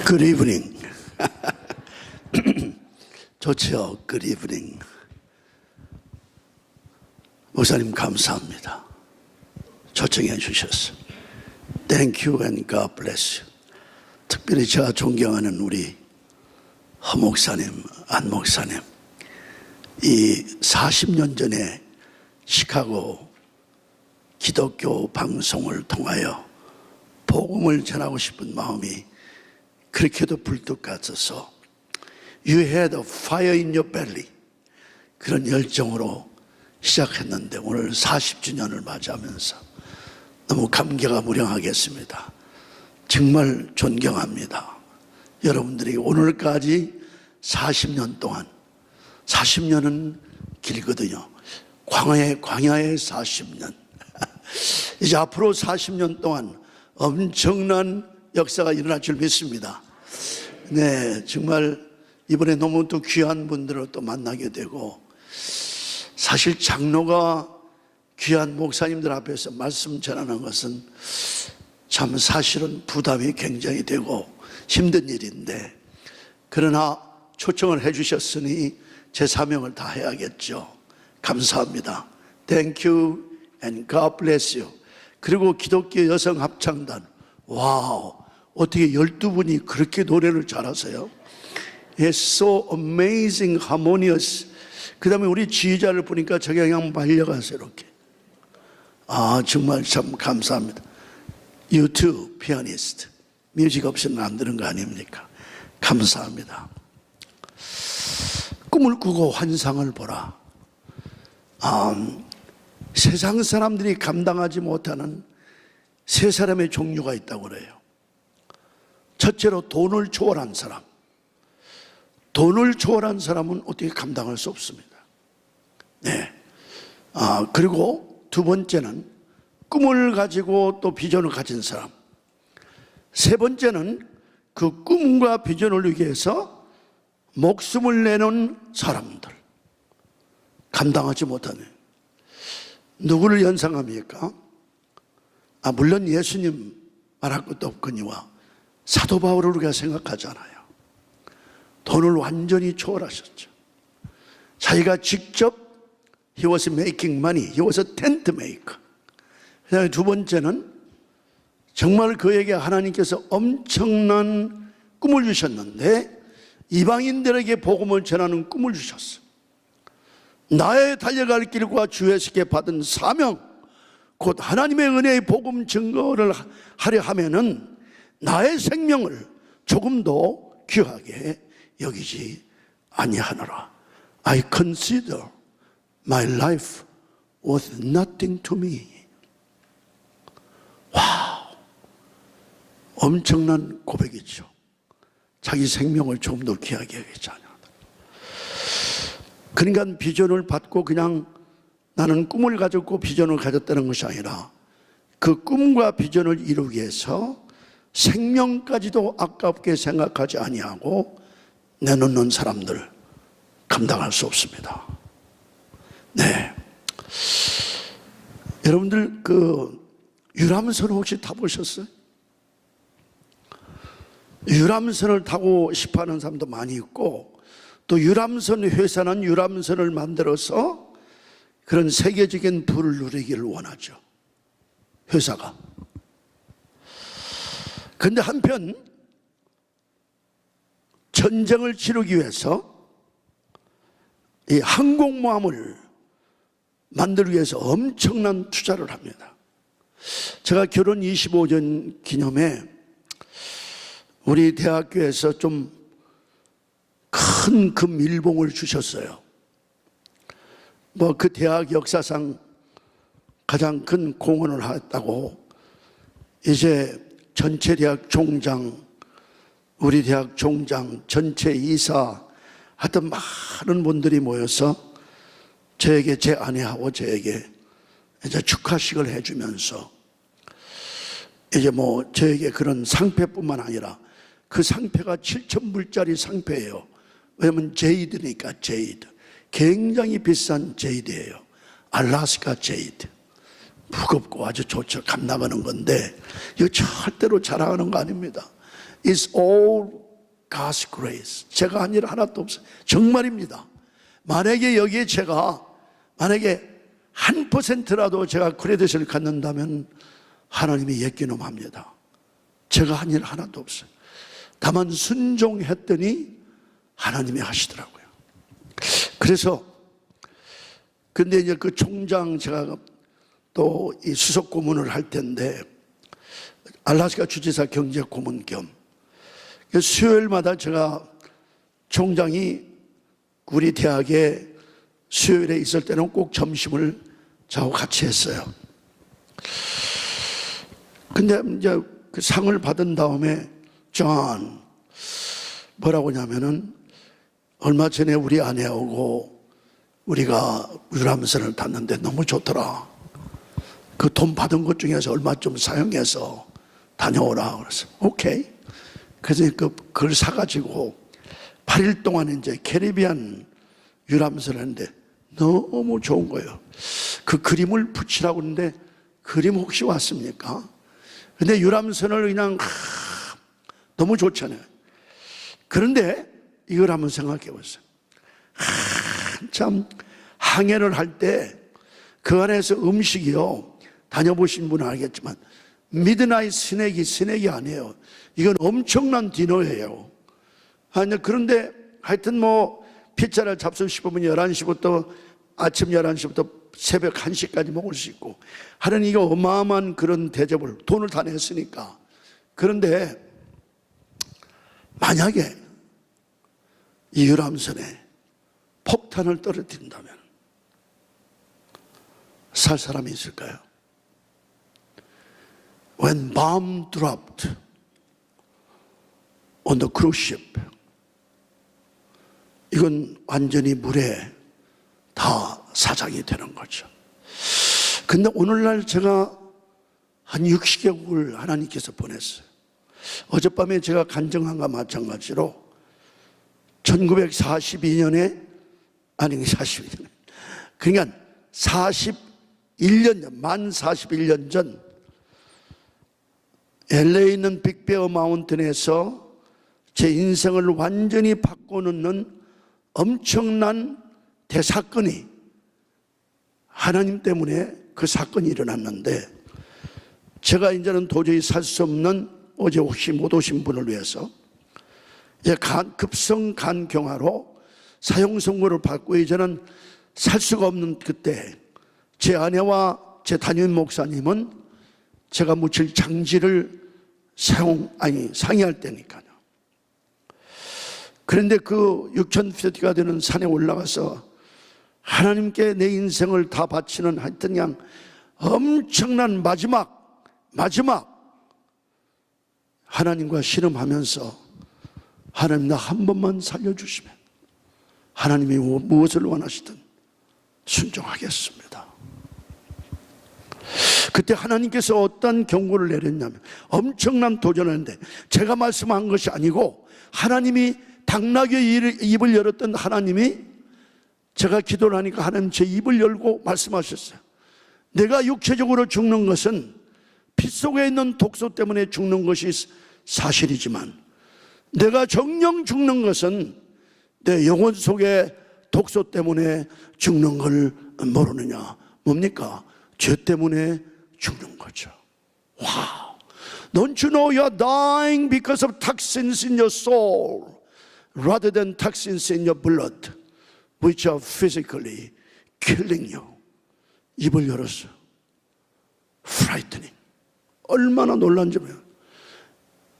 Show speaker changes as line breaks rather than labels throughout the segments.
Good evening. 좋죠. Good evening. 목사님 감사합니다. 초청해 주셔서 Thank you and God bless you. 특별히 제가 존경하는 우리 허 목사님, 안 목사님, 이 40년 전에 시카고 기독교 방송을 통하여 복음을 전하고 싶은 마음이 그렇게도 불뚝 같아서 You had a fire in your belly, 그런 열정으로 시작했는데 오늘 40주년을 맞이하면서 너무 감개가 무량하겠습니다. 정말 존경합니다. 여러분들이 오늘까지 40년 동안, 40년은 길거든요. 광야의 40년. 이제 앞으로 40년 동안 엄청난 역사가 일어날 줄 믿습니다. 네, 정말 이번에 너무 또 귀한 분들을 또 만나게 되고, 사실 장로가 귀한 목사님들 앞에서 말씀 전하는 것은 참 사실은 부담이 굉장히 되고 힘든 일인데, 그러나 초청을 해주셨으니 제 사명을 다 해야겠죠. 감사합니다. Thank you and God bless you. 그리고 기독교 여성 합창단, 와우, 어떻게 12분이 그렇게 노래를 잘하세요? It's so amazing, harmonious. 그 다음에 우리 지휘자를 보니까 저기 그냥 말려가서 이렇게. 아, 정말 참 감사합니다. You too, pianist. 뮤직 없이는 안 되는 거 아닙니까? 감사합니다. 꿈을 꾸고 환상을 보라. 세상 사람들이 감당하지 못하는 세 사람의 종류가 있다고 그래요. 첫째로 돈을 초월한 사람. 돈을 초월한 사람은 어떻게 감당할 수 없습니다. 네. 그리고 두 번째는 꿈을 가지고 또 비전을 가진 사람. 세 번째는 그 꿈과 비전을 위해서 목숨을 내는 사람들. 감당하지 못하네. 누구를 연상합니까? 물론 예수님 말할 것도 없거니와 사도 바울을 우리가 생각하잖아요. 돈을 완전히 초월하셨죠. 자기가 직접 He was making money. He was a tent maker. 그다음에 두 번째는 정말 그에게 하나님께서 엄청난 꿈을 주셨는데 이방인들에게 복음을 전하는 꿈을 주셨어요. 나의 달려갈 길과 주에게 받은 사명, 곧 하나님의 은혜의 복음 증거를 하려 하면은 나의 생명을 조금도 귀하게 여기지 아니하노라. I consider my life worth nothing to me. 와우, 엄청난 고백이죠. 자기 생명을 조금 더 귀하게 여기지 아니하노라. 그러니까 비전을 받고 그냥 나는 꿈을 가졌고 비전을 가졌다는 것이 아니라 그 꿈과 비전을 이루기 위해서 생명까지도 아깝게 생각하지 아니하고 내놓는 사람들 감당할 수 없습니다. 네. 여러분들 그 유람선 혹시 타보셨어요? 유람선을 타고 싶어 하는 사람도 많이 있고, 또 유람선 회사는 유람선을 만들어서 그런 세계적인 부를 누리기를 원하죠. 회사가. 그런데 한편 전쟁을 치르기 위해서 이 항공모함을 만들기 위해서 엄청난 투자를 합니다. 제가 결혼 25년 기념에 우리 대학교에서 좀 큰 금일봉을 주셨어요. 그 대학 역사상 가장 큰 공헌을 했다고 이제 전체 대학 총장, 우리 대학 총장, 전체 이사 하여튼 많은 분들이 모여서 저에게, 제 아내하고 저에게 이제 축하식을 해주면서 이제 저에게 그런 상패뿐만 아니라 그 상패가 7,000불짜리 상패예요. 왜냐면 제이드니까, 제이드. 굉장히 비싼 제이드예요. 알라스카 제이드. 무겁고 아주 좋죠. 감나가는 건데 이거 절대로 자랑하는 거 아닙니다. It's all God's grace. 제가 한 일 하나도 없어요. 정말입니다. 만약에 여기에 제가 만약에 1%라도 제가 크레딧을 갖는다면 하나님이 예기놈합니다. 제가 한 일 하나도 없어요. 다만 순종했더니 하나님이 하시더라고요. 그래서 근데 이제 그 총장 제가 또 이 수석 고문을 할 텐데 알래스카 주지사 경제 고문 겸 수요일마다 제가 총장이 우리 대학에 수요일에 있을 때는 꼭 점심을 저하고 같이 했어요. 근데 이제 그 상을 받은 다음에 존 뭐라고 하냐면은 얼마 전에 우리 아내하고 우리가 유람선을 탔는데 너무 좋더라. 그 돈 받은 것 중에서 얼마 좀 사용해서 다녀오라. 그래서 오케이. 그래서 그걸 사가지고 8일 동안 이제 캐리비안 유람선을 했는데 너무 좋은 거예요. 그 그림을 붙이라고 했는데 그림 혹시 왔습니까? 근데 유람선을 그냥 너무 좋잖아요. 그런데 이걸 한번 생각해 보세요. 참 항해를 할 때 그 안에서 음식이요, 다녀보신 분은 알겠지만 미드나잇 스낵이 아니에요. 이건 엄청난 디너예요. 그런데 하여튼 뭐 피자를 잡수고 싶으면 11시부터 아침 11시부터 새벽 1시까지 먹을 수 있고 하는 이게 어마어마한 그런 대접을 돈을 다 냈으니까. 그런데 만약에 이 유람선에 폭탄을 떨어뜨린다면 살 사람이 있을까요? When bomb dropped on the cruise ship, 이건 완전히 물에 다 사장이 되는 거죠. 근데 오늘날 제가 한 60개국을 하나님께서 보냈어요. 어젯밤에 제가 간증한과 마찬가지로 1942년에 아니 42년 그러니까 41년 전, 만 41년 전 LA에 있는 빅베어 마운틴에서 제 인생을 완전히 바꿔놓는 엄청난 대사건이 하나님 때문에 그 사건이 일어났는데 제가 이제는 도저히 살 수 없는 어제 혹시 못 오신 분을 위해서 급성 간경화로 사형 선고를 받고 이제는 살 수가 없는 그때 제 아내와 제 담임 목사님은 제가 묻힐 장지를 상의할 때니까요. 그런데 그 6,000피트가 되는 산에 올라가서 하나님께 내 인생을 다 바치는 하여튼 그냥 엄청난 마지막 하나님과 씨름하면서 하나님 나 한 번만 살려주시면 하나님이 무엇을 원하시든 순종하겠습니다. 그때 하나님께서 어떤 경고를 내렸냐면 엄청난 도전을 했는데 제가 말씀한 것이 아니고 하나님이 당나귀의 입을 열었던 하나님이 제가 기도를 하니까 하나님 제 입을 열고 말씀하셨어요. 내가 육체적으로 죽는 것은 피 속에 있는 독소 때문에 죽는 것이 사실이지만 내가 정령 죽는 것은 내 영혼 속에 독소 때문에 죽는 걸 모르느냐. 뭡니까? 죄 때문에 죽는 거죠. 와우. Don't you know you're dying because of toxins in your soul rather than toxins in your blood which are physically killing you. 입을 열었어요. Frightening. 얼마나 놀란지 몰라요.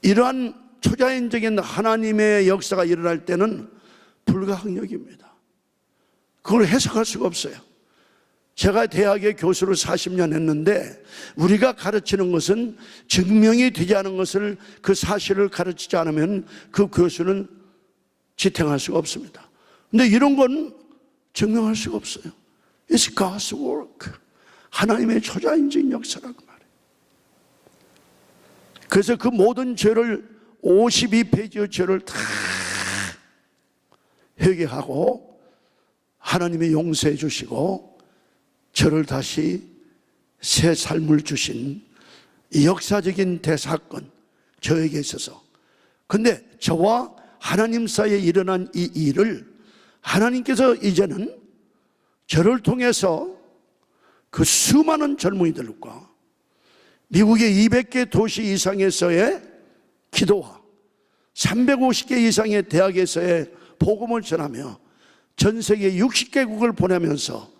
이러한 초자연적인 하나님의 역사가 일어날 때는 불가항력입니다. 그걸 해석할 수가 없어요. 제가 대학의 교수를 40년 했는데 우리가 가르치는 것은 증명이 되지 않은 것을 그 사실을 가르치지 않으면 그 교수는 지탱할 수가 없습니다. 근데 이런 건 증명할 수가 없어요. It's God's work. 하나님의 초자연적인 역사라고 말해요. 그래서 그 모든 죄를 52페이지의 죄를 다 회개하고 하나님이 용서해 주시고 저를 다시 새 삶을 주신 이 역사적인 대사건 저에게 있어서 근데 저와 하나님 사이에 일어난 이 일을 하나님께서 이제는 저를 통해서 그 수많은 젊은이들과 미국의 200개 도시 이상에서의 기도와 350개 이상의 대학에서의 복음을 전하며 전 세계 60개국을 보내면서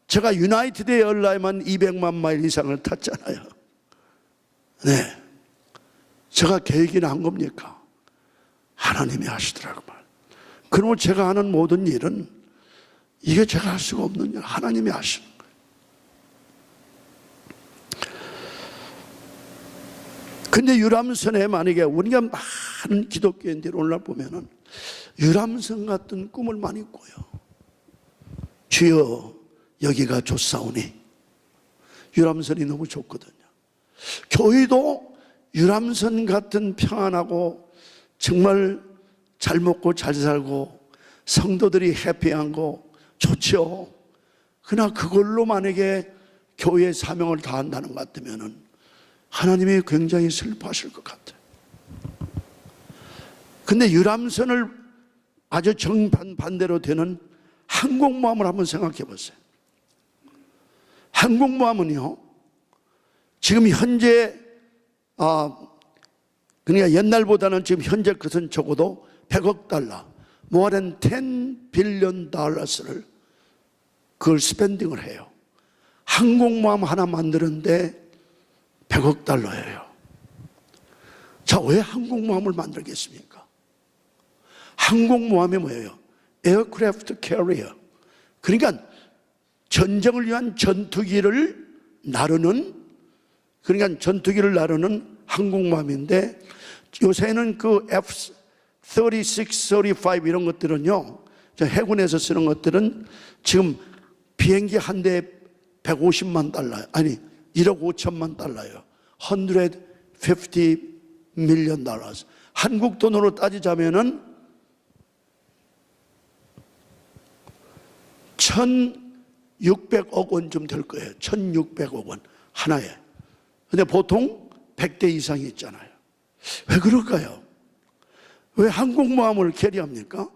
제가 유나이티드 에어라인만 200만 마일 이상을 탔잖아요. 네, 제가 계획이나 한 겁니까? 하나님이 하시더라고요. 그러면 제가 하는 모든 일은 이게 제가 할 수가 없는 일, 하나님이 하시는 거예요. 근데 유람선에 만약에 우리가 많은 기독교인들이 오늘날 보면은 유람선 같은 꿈을 많이 꿔요. 주여 여기가 좋사오니. 유람선이 너무 좋거든요. 교회도 유람선 같은 평안하고 정말 잘 먹고 잘 살고 성도들이 해피한 거 좋죠. 그러나 그걸로 만약에 교회의 사명을 다한다는 것 같으면은 하나님이 굉장히 슬퍼하실 것 같아요. 근데 유람선을 아주 정반대로 되는 항공모함을 한번 생각해 보세요. 항공모함은요, 지금 현재 그러니까 옛날보다는 지금 현재 것은 적어도 100억 달러, more than 10 billion dollars를 그걸 스펜딩을 해요. 항공모함 하나 만드는데 100억 달러예요. 자, 왜 항공모함을 만들겠습니까? 항공모함이 뭐예요? 에어크래프트 캐리어. 그러니까 전쟁을 위한 전투기를 나르는, 그러니까 전투기를 나르는 항공모함인데, 요새는 그 F-36, 35 이런 것들은요, 해군에서 쓰는 것들은 지금 비행기 한 대에 150만 달러, 아니 1억 5천만 달러예요. 150 million dollars. 한국 돈으로 따지자면은 1,600억 원쯤 될 거예요. 1,600억 원 하나에. 근데 보통 100대 이상이 있잖아요. 왜 그럴까요? 왜 항공모함을 캐리합니까?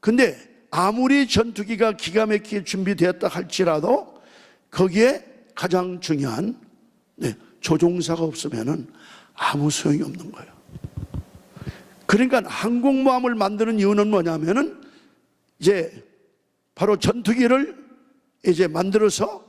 근데 아무리 전투기가 기가 막히게 준비되었다 할지라도 거기에 가장 중요한 조종사가 없으면 아무 소용이 없는 거예요. 그러니까 항공모함을 만드는 이유는 뭐냐면은 이제 바로 전투기를 이제 만들어서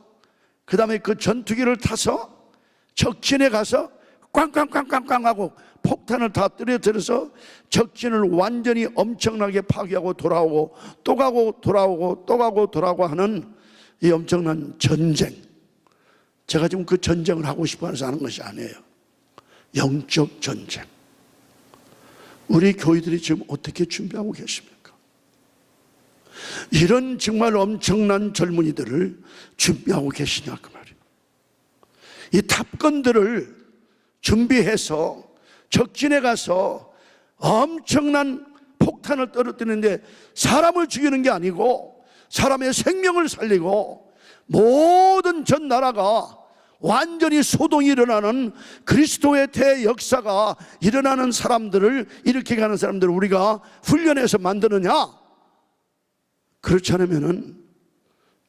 그 다음에 그 전투기를 타서 적진에 가서 꽝꽝꽝꽝꽝 하고 폭탄을 다 떨어뜨려서 적진을 완전히 엄청나게 파괴하고 돌아오고 또 가고 돌아오고 또 가고 돌아오고 하는 이 엄청난 전쟁. 제가 지금 그 전쟁을 하고 싶어 해서 하는 것이 아니에요. 영적 전쟁. 우리 교회들이 지금 어떻게 준비하고 계십니까? 이런 정말 엄청난 젊은이들을 준비하고 계시냐 그 말이에요. 이 탑건들을 준비해서 적진에 가서 엄청난 폭탄을 떨어뜨리는데 사람을 죽이는 게 아니고 사람의 생명을 살리고 모든 전 나라가 완전히 소동이 일어나는 그리스도의 대역사가 일어나는 사람들을, 이렇게 가는 사람들을 우리가 훈련해서 만드느냐? 그렇지 않으면은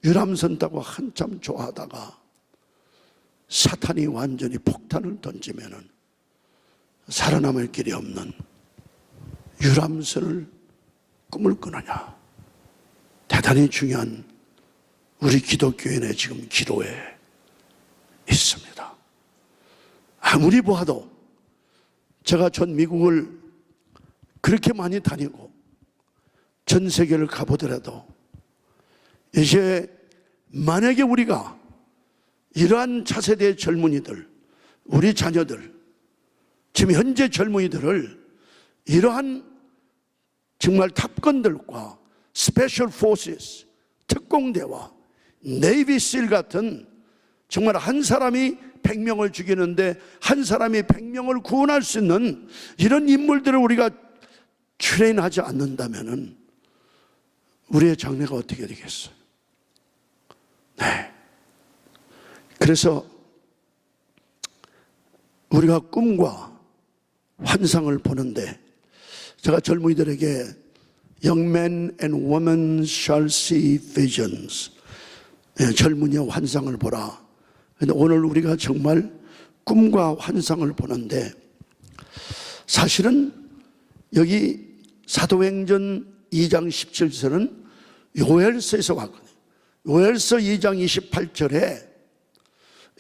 유람선 타고 한참 좋아하다가 사탄이 완전히 폭탄을 던지면은 살아남을 길이 없는 유람선을 꿈을 꾸느냐? 대단히 중요한 우리 기독교인의 지금 기도에 있습니다. 아무리 보아도 제가 전 미국을 그렇게 많이 다니고 전 세계를 가보더라도 이제 만약에 우리가 이러한 차세대의 젊은이들, 우리 자녀들, 지금 현재 젊은이들을 이러한 정말 탑건들과 스페셜 포시스, 특공대와 네이비실 같은 정말 한 사람이 100명을 죽이는데 한 사람이 100명을 구원할 수 있는 이런 인물들을 우리가 트레인하지 않는다면은 우리의 장래가 어떻게 되겠어요? 네. 그래서 우리가 꿈과 환상을 보는데, 제가 젊은이들에게 Young men and women shall see visions, 젊은이여 환상을 보라. 근데 오늘 우리가 정말 꿈과 환상을 보는데, 사실은 여기 사도행전 2장 17절은 요엘서에서 왔거든요. 요엘서 2장 28절에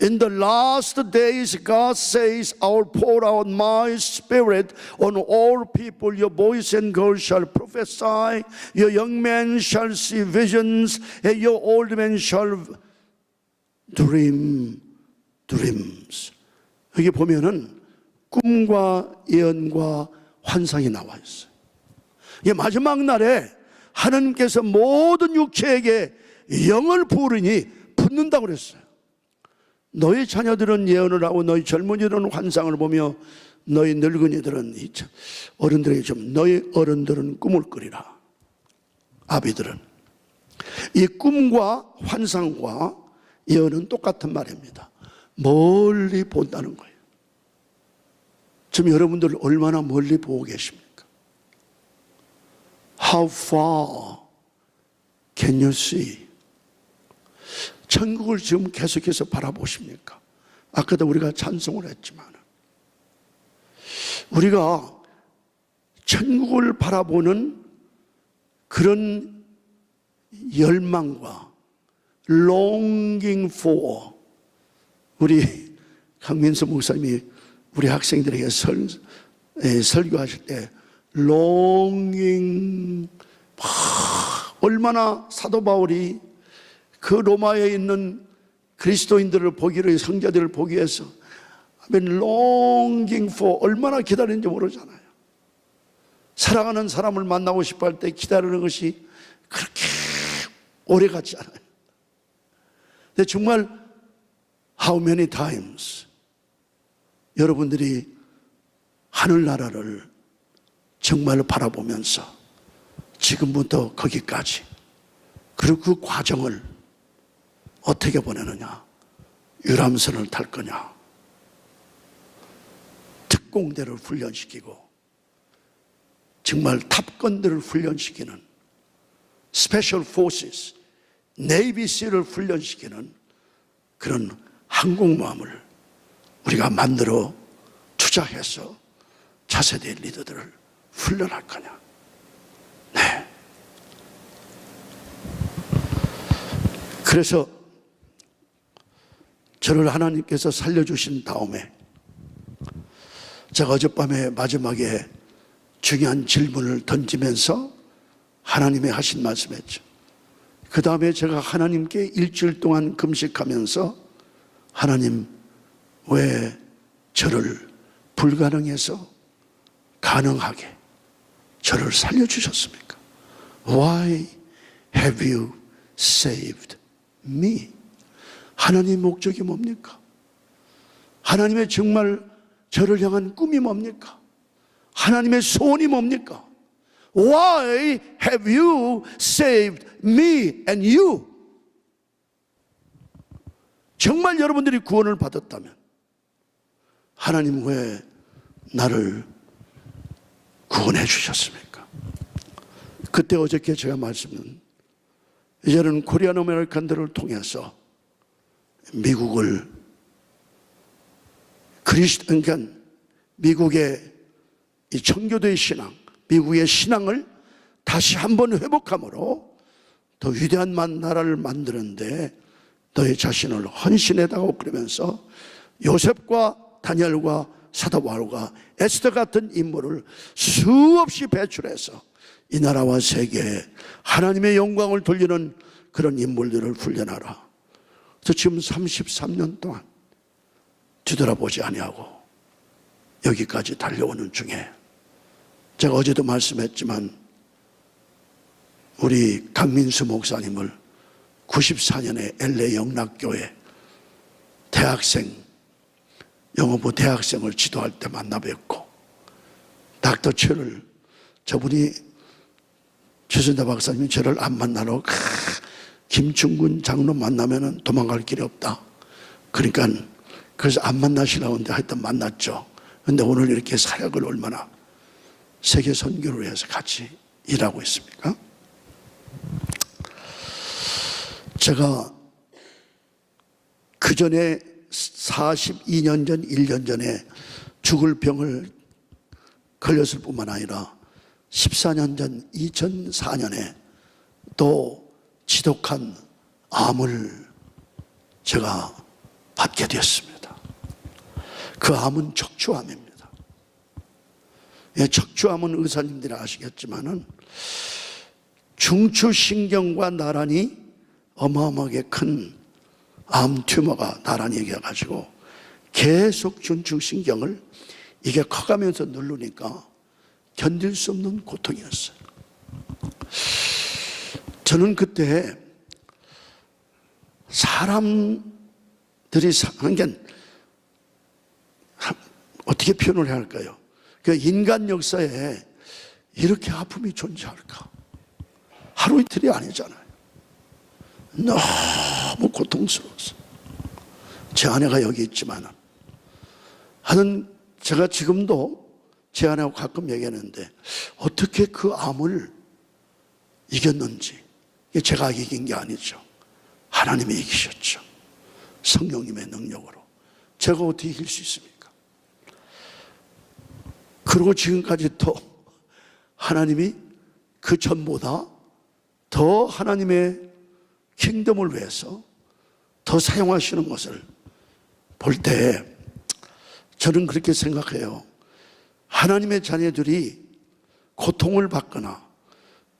In the last days, God says, I will pour out my spirit on all people. Your boys and girls shall prophesy. Your young men shall see visions. And your old men shall dream dreams. 여기 보면은 꿈과 예언과 환상이 나와 있어요. 이게 마지막 날에 하나님께서 모든 육체에게 영을 부으리니 붙는다고 그랬어요. 너희 자녀들은 예언을 하고 너희 젊은이들은 환상을 보며 너희 늙은이들은 어른들에게 좀 너희 어른들은 꿈을 꾸리라. 아비들은 이 꿈과 환상과 예언은 똑같은 말입니다. 멀리 본다는 거예요. 지금 여러분들 얼마나 멀리 보고 계십니까? How far can you see? 천국을 지금 계속해서 바라보십니까? 아까도 우리가 찬송을 했지만 우리가 천국을 바라보는 그런 열망과 longing for, 우리 강민수 목사님이 우리 학생들에게 설교하실 때 longing, 얼마나 사도 바울이 그 로마에 있는 그리스도인들을 보기로, 성자들을 보기 위해서 longing for, 얼마나 기다리는지 모르잖아요. 사랑하는 사람을 만나고 싶어 할 때 기다리는 것이 그렇게 오래 같지 않아요. 근데 정말 how many times 여러분들이 하늘나라를 정말 바라보면서 지금부터 거기까지, 그리고 그 과정을 어떻게 보내느냐? 유람선을 탈 거냐? 특공대를 훈련시키고 정말 탑건들을 훈련시키는 스페셜 포시스, 네이비시를 훈련시키는 그런 항공모함을 우리가 만들어 투자해서 차세대 리더들을 훈련할 거냐? 네. 그래서 저를 하나님께서 살려주신 다음에 제가 어젯밤에 마지막에 중요한 질문을 던지면서 하나님이 하신 말씀했죠. 그 다음에 제가 하나님께 일주일 동안 금식하면서 하나님, 왜 저를 불가능해서 가능하게 저를 살려주셨습니까? Why have you saved me? 하나님의 목적이 뭡니까? 하나님의 정말 저를 향한 꿈이 뭡니까? 하나님의 소원이 뭡니까? Why have you saved me and you? 정말 여러분들이 구원을 받았다면 하나님 왜 나를 구원해 주셨습니까? 그때 어저께 제가 말씀은 이제는 코리안 아메리칸들을 통해서 미국을 그러니까 미국의 이 청교도의 신앙, 미국의 신앙을 다시 한번 회복함으로 더 위대한 나라를 만드는데 너의 자신을 헌신해다고 그러면서 요셉과 다니엘과 사도 바울과 에스더 같은 인물을 수없이 배출해서 이 나라와 세계에 하나님의 영광을 돌리는 그런 인물들을 훈련하라. 그래서 지금 33년 동안 뒤돌아보지 아니하고 여기까지 달려오는 중에 제가 어제도 말씀했지만 우리 강민수 목사님을 94년에 LA 영락교회 대학생, 영어부 대학생을 지도할 때 만나 뵙고 닥터 최를, 저분이 최순자 박사님이 저를 안 만나러 김충근 장로 만나면 도망갈 길이 없다. 그러니까 그래서 안 만나시라고 하는데 하여튼 만났죠. 그런데 오늘 이렇게 사역을 얼마나 세계 선교를 위해서 같이 일하고 있습니까? 제가 그 전에 42년 전, 1년 전에 죽을 병을 걸렸을 뿐만 아니라 14년 전 2004년에 또 지독한 암을 제가 받게 되었습니다. 그 암은 척추암입니다. 예, 척추암은 의사님들이 아시겠지만은 중추신경과 나란히 어마어마하게 큰 암 튜머가 나란히 이겨가지고 계속 중추신경을 이게 커가면서 누르니까 견딜 수 없는 고통이었어요. 저는 그때 사람들이 하는 게 어떻게 표현을 해야 할까요? 그 인간 역사에 이렇게 아픔이 존재할까? 하루 이틀이 아니잖아요. 너무 고통스러웠어요. 제 아내가 여기 있지만 하는 제가 지금도 제 아내하고 가끔 얘기하는데 어떻게 그 암을 이겼는지, 제가 이긴 게 아니죠. 하나님이 이기셨죠. 성령님의 능력으로. 제가 어떻게 이길 수 있습니까? 그리고 지금까지 또 하나님이 그 전보다 더 하나님의 킹덤을 위해서 더 사용하시는 것을 볼 때 저는 그렇게 생각해요. 하나님의 자녀들이 고통을 받거나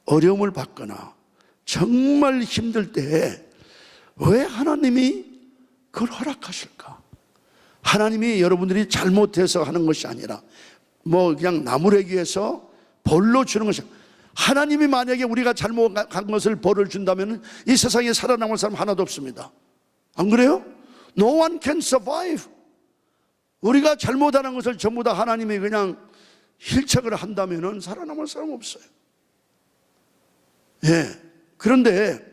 어려움을 받거나 정말 힘들 때에 왜 하나님이 그걸 허락하실까? 하나님이 여러분들이 잘못해서 하는 것이 아니라 뭐 그냥 나무래기 위해서 벌로 주는 것이 아니라 하나님이 만약에 우리가 잘못한 것을 벌을 준다면 이 세상에 살아남을 사람 하나도 없습니다. 안 그래요? No one can survive. 우리가 잘못하는 것을 전부 다 하나님이 그냥 힐책을 한다면 살아남을 사람 없어요. 예. 그런데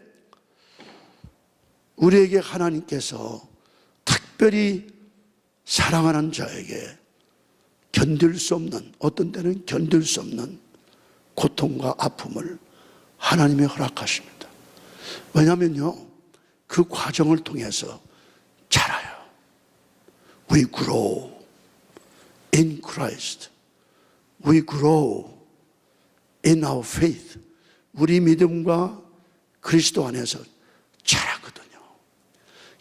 우리에게 하나님께서 특별히 사랑하는 자에게 견딜 수 없는, 어떤 때는 견딜 수 없는 고통과 아픔을 하나님이 허락하십니다. 왜냐하면요, 그 과정을 통해서 자라요. We grow in Christ. We grow in our faith. 우리 믿음과 그리스도 안에서 자라거든요.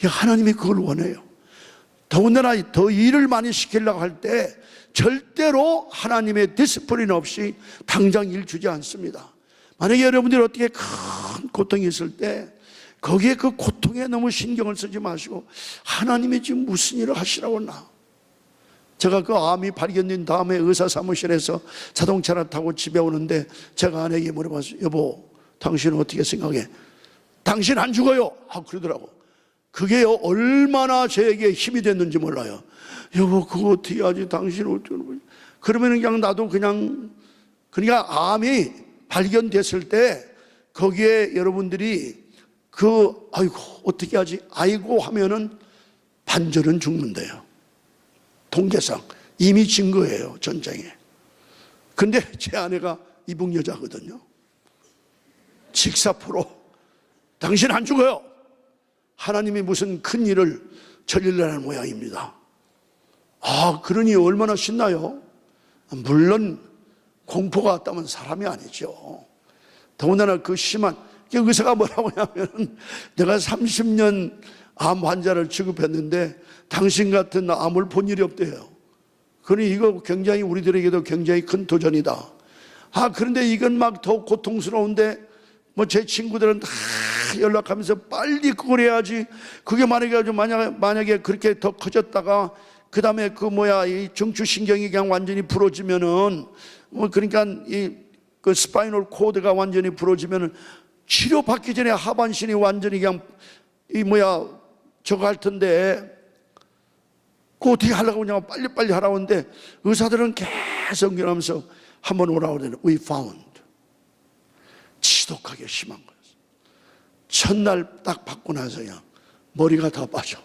하나님이 그걸 원해요. 더군다나 더 일을 많이 시키려고 할 때 절대로 하나님의 디스플린 없이 당장 일 주지 않습니다. 만약에 여러분들이 어떻게 큰 고통이 있을 때 거기에 그 고통에 너무 신경을 쓰지 마시고 하나님이 지금 무슨 일을 하시라고 나. 제가 그 암이 발견된 다음에 의사 사무실에서 자동차를 타고 집에 오는데 제가 아내에게 물어봤어요. 여보, 당신은 어떻게 생각해? 당신 안 죽어요. 그러더라고. 그게요, 얼마나 저에게 힘이 됐는지 몰라요. 여보, 그거 어떻게 하지? 당신은 어떻게 하는 거지? 그러면 그냥 나도 그러니까 암이 발견됐을 때 거기에 여러분들이 아이고, 어떻게 하지? 아이고 하면은 반절은 죽는데요. 통계상 이미 진 거예요, 전쟁에. 근데 제 아내가 이북 여자거든요. 직사포로 당신 안 죽어요. 하나님이 무슨 큰 일을 저질러라는 모양입니다. 그러니 얼마나 신나요? 물론 공포가 왔다면 사람이 아니죠. 더군다나 그 심한 의사가 뭐라고 하냐면 내가 30년 암 환자를 취급했는데 당신 같은 암을 본 일이 없대요. 그러니 이거 굉장히 우리들에게도 굉장히 큰 도전이다. 그런데 이건 막 더 고통스러운데 뭐 제 친구들은 다 연락하면서 빨리 그걸 해야지. 그게 만약에 그렇게 더 커졌다가 그 다음에 이 중추신경이 그냥 완전히 부러지면은 그러니까 그 스파이널 코드가 완전히 부러지면은 치료받기 전에 하반신이 완전히 그냥 저거 할 텐데 그거 어떻게 하려고 그냥 빨리빨리 하라고 하는데 의사들은 계속 연하면서 한번 오라고 그러는데 We found. 지독하게 심한 거였어요. 첫날 딱 받고 나서야 머리가 다 빠져.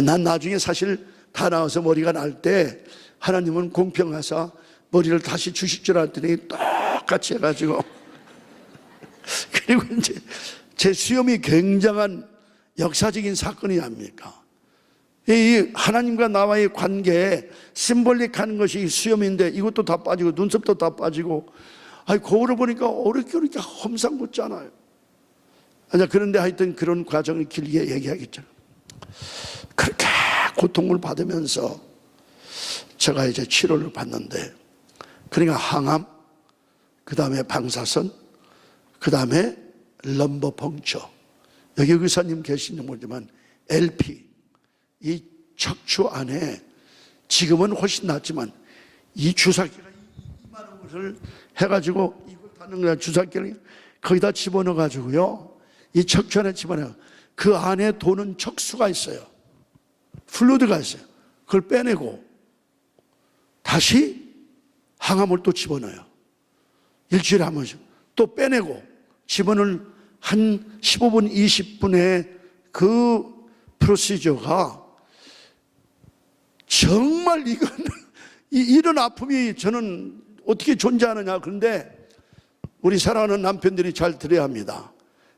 난 나중에 사실 다 나와서 머리가 날 때 하나님은 공평하사 머리를 다시 주실 줄 알았더니 똑같이 해가지고 그리고 이제 제 수염이 굉장한 역사적인 사건이 아닙니까? 이 하나님과 나와의 관계에 심볼릭한 것이 수염인데 이것도 다 빠지고 눈썹도 다 빠지고, 아니 거울을 보니까 어렵게 험상궂잖아요. 그런데 하여튼 그런 과정을 길게 얘기하겠죠. 그렇게 고통을 받으면서 제가 이제 치료를 받는데, 그러니까 항암, 그 다음에 방사선, 그 다음에 럼버 펑처, 여기 의사님 계신지 모르지만 LP, 이 척추 안에 지금은 훨씬 낫지만 이 주사기가 이만한 것을 해가지고 이걸 닿는 거야. 주사기를 거기다 집어넣어 가지고요, 이 척추 안에 집어넣어, 그 안에 도는 척수가 있어요. 플루이드가 있어요. 그걸 빼내고 다시 항암을 또 집어넣어요. 일주일에 한 번씩 또 빼내고 집어넣을 한 15분 20분의 그 프로시저가 정말 이건 이런 아픔이 저는 어떻게 존재하느냐. 그런데 우리 사랑하는 남편들이 잘 들어야 합니다.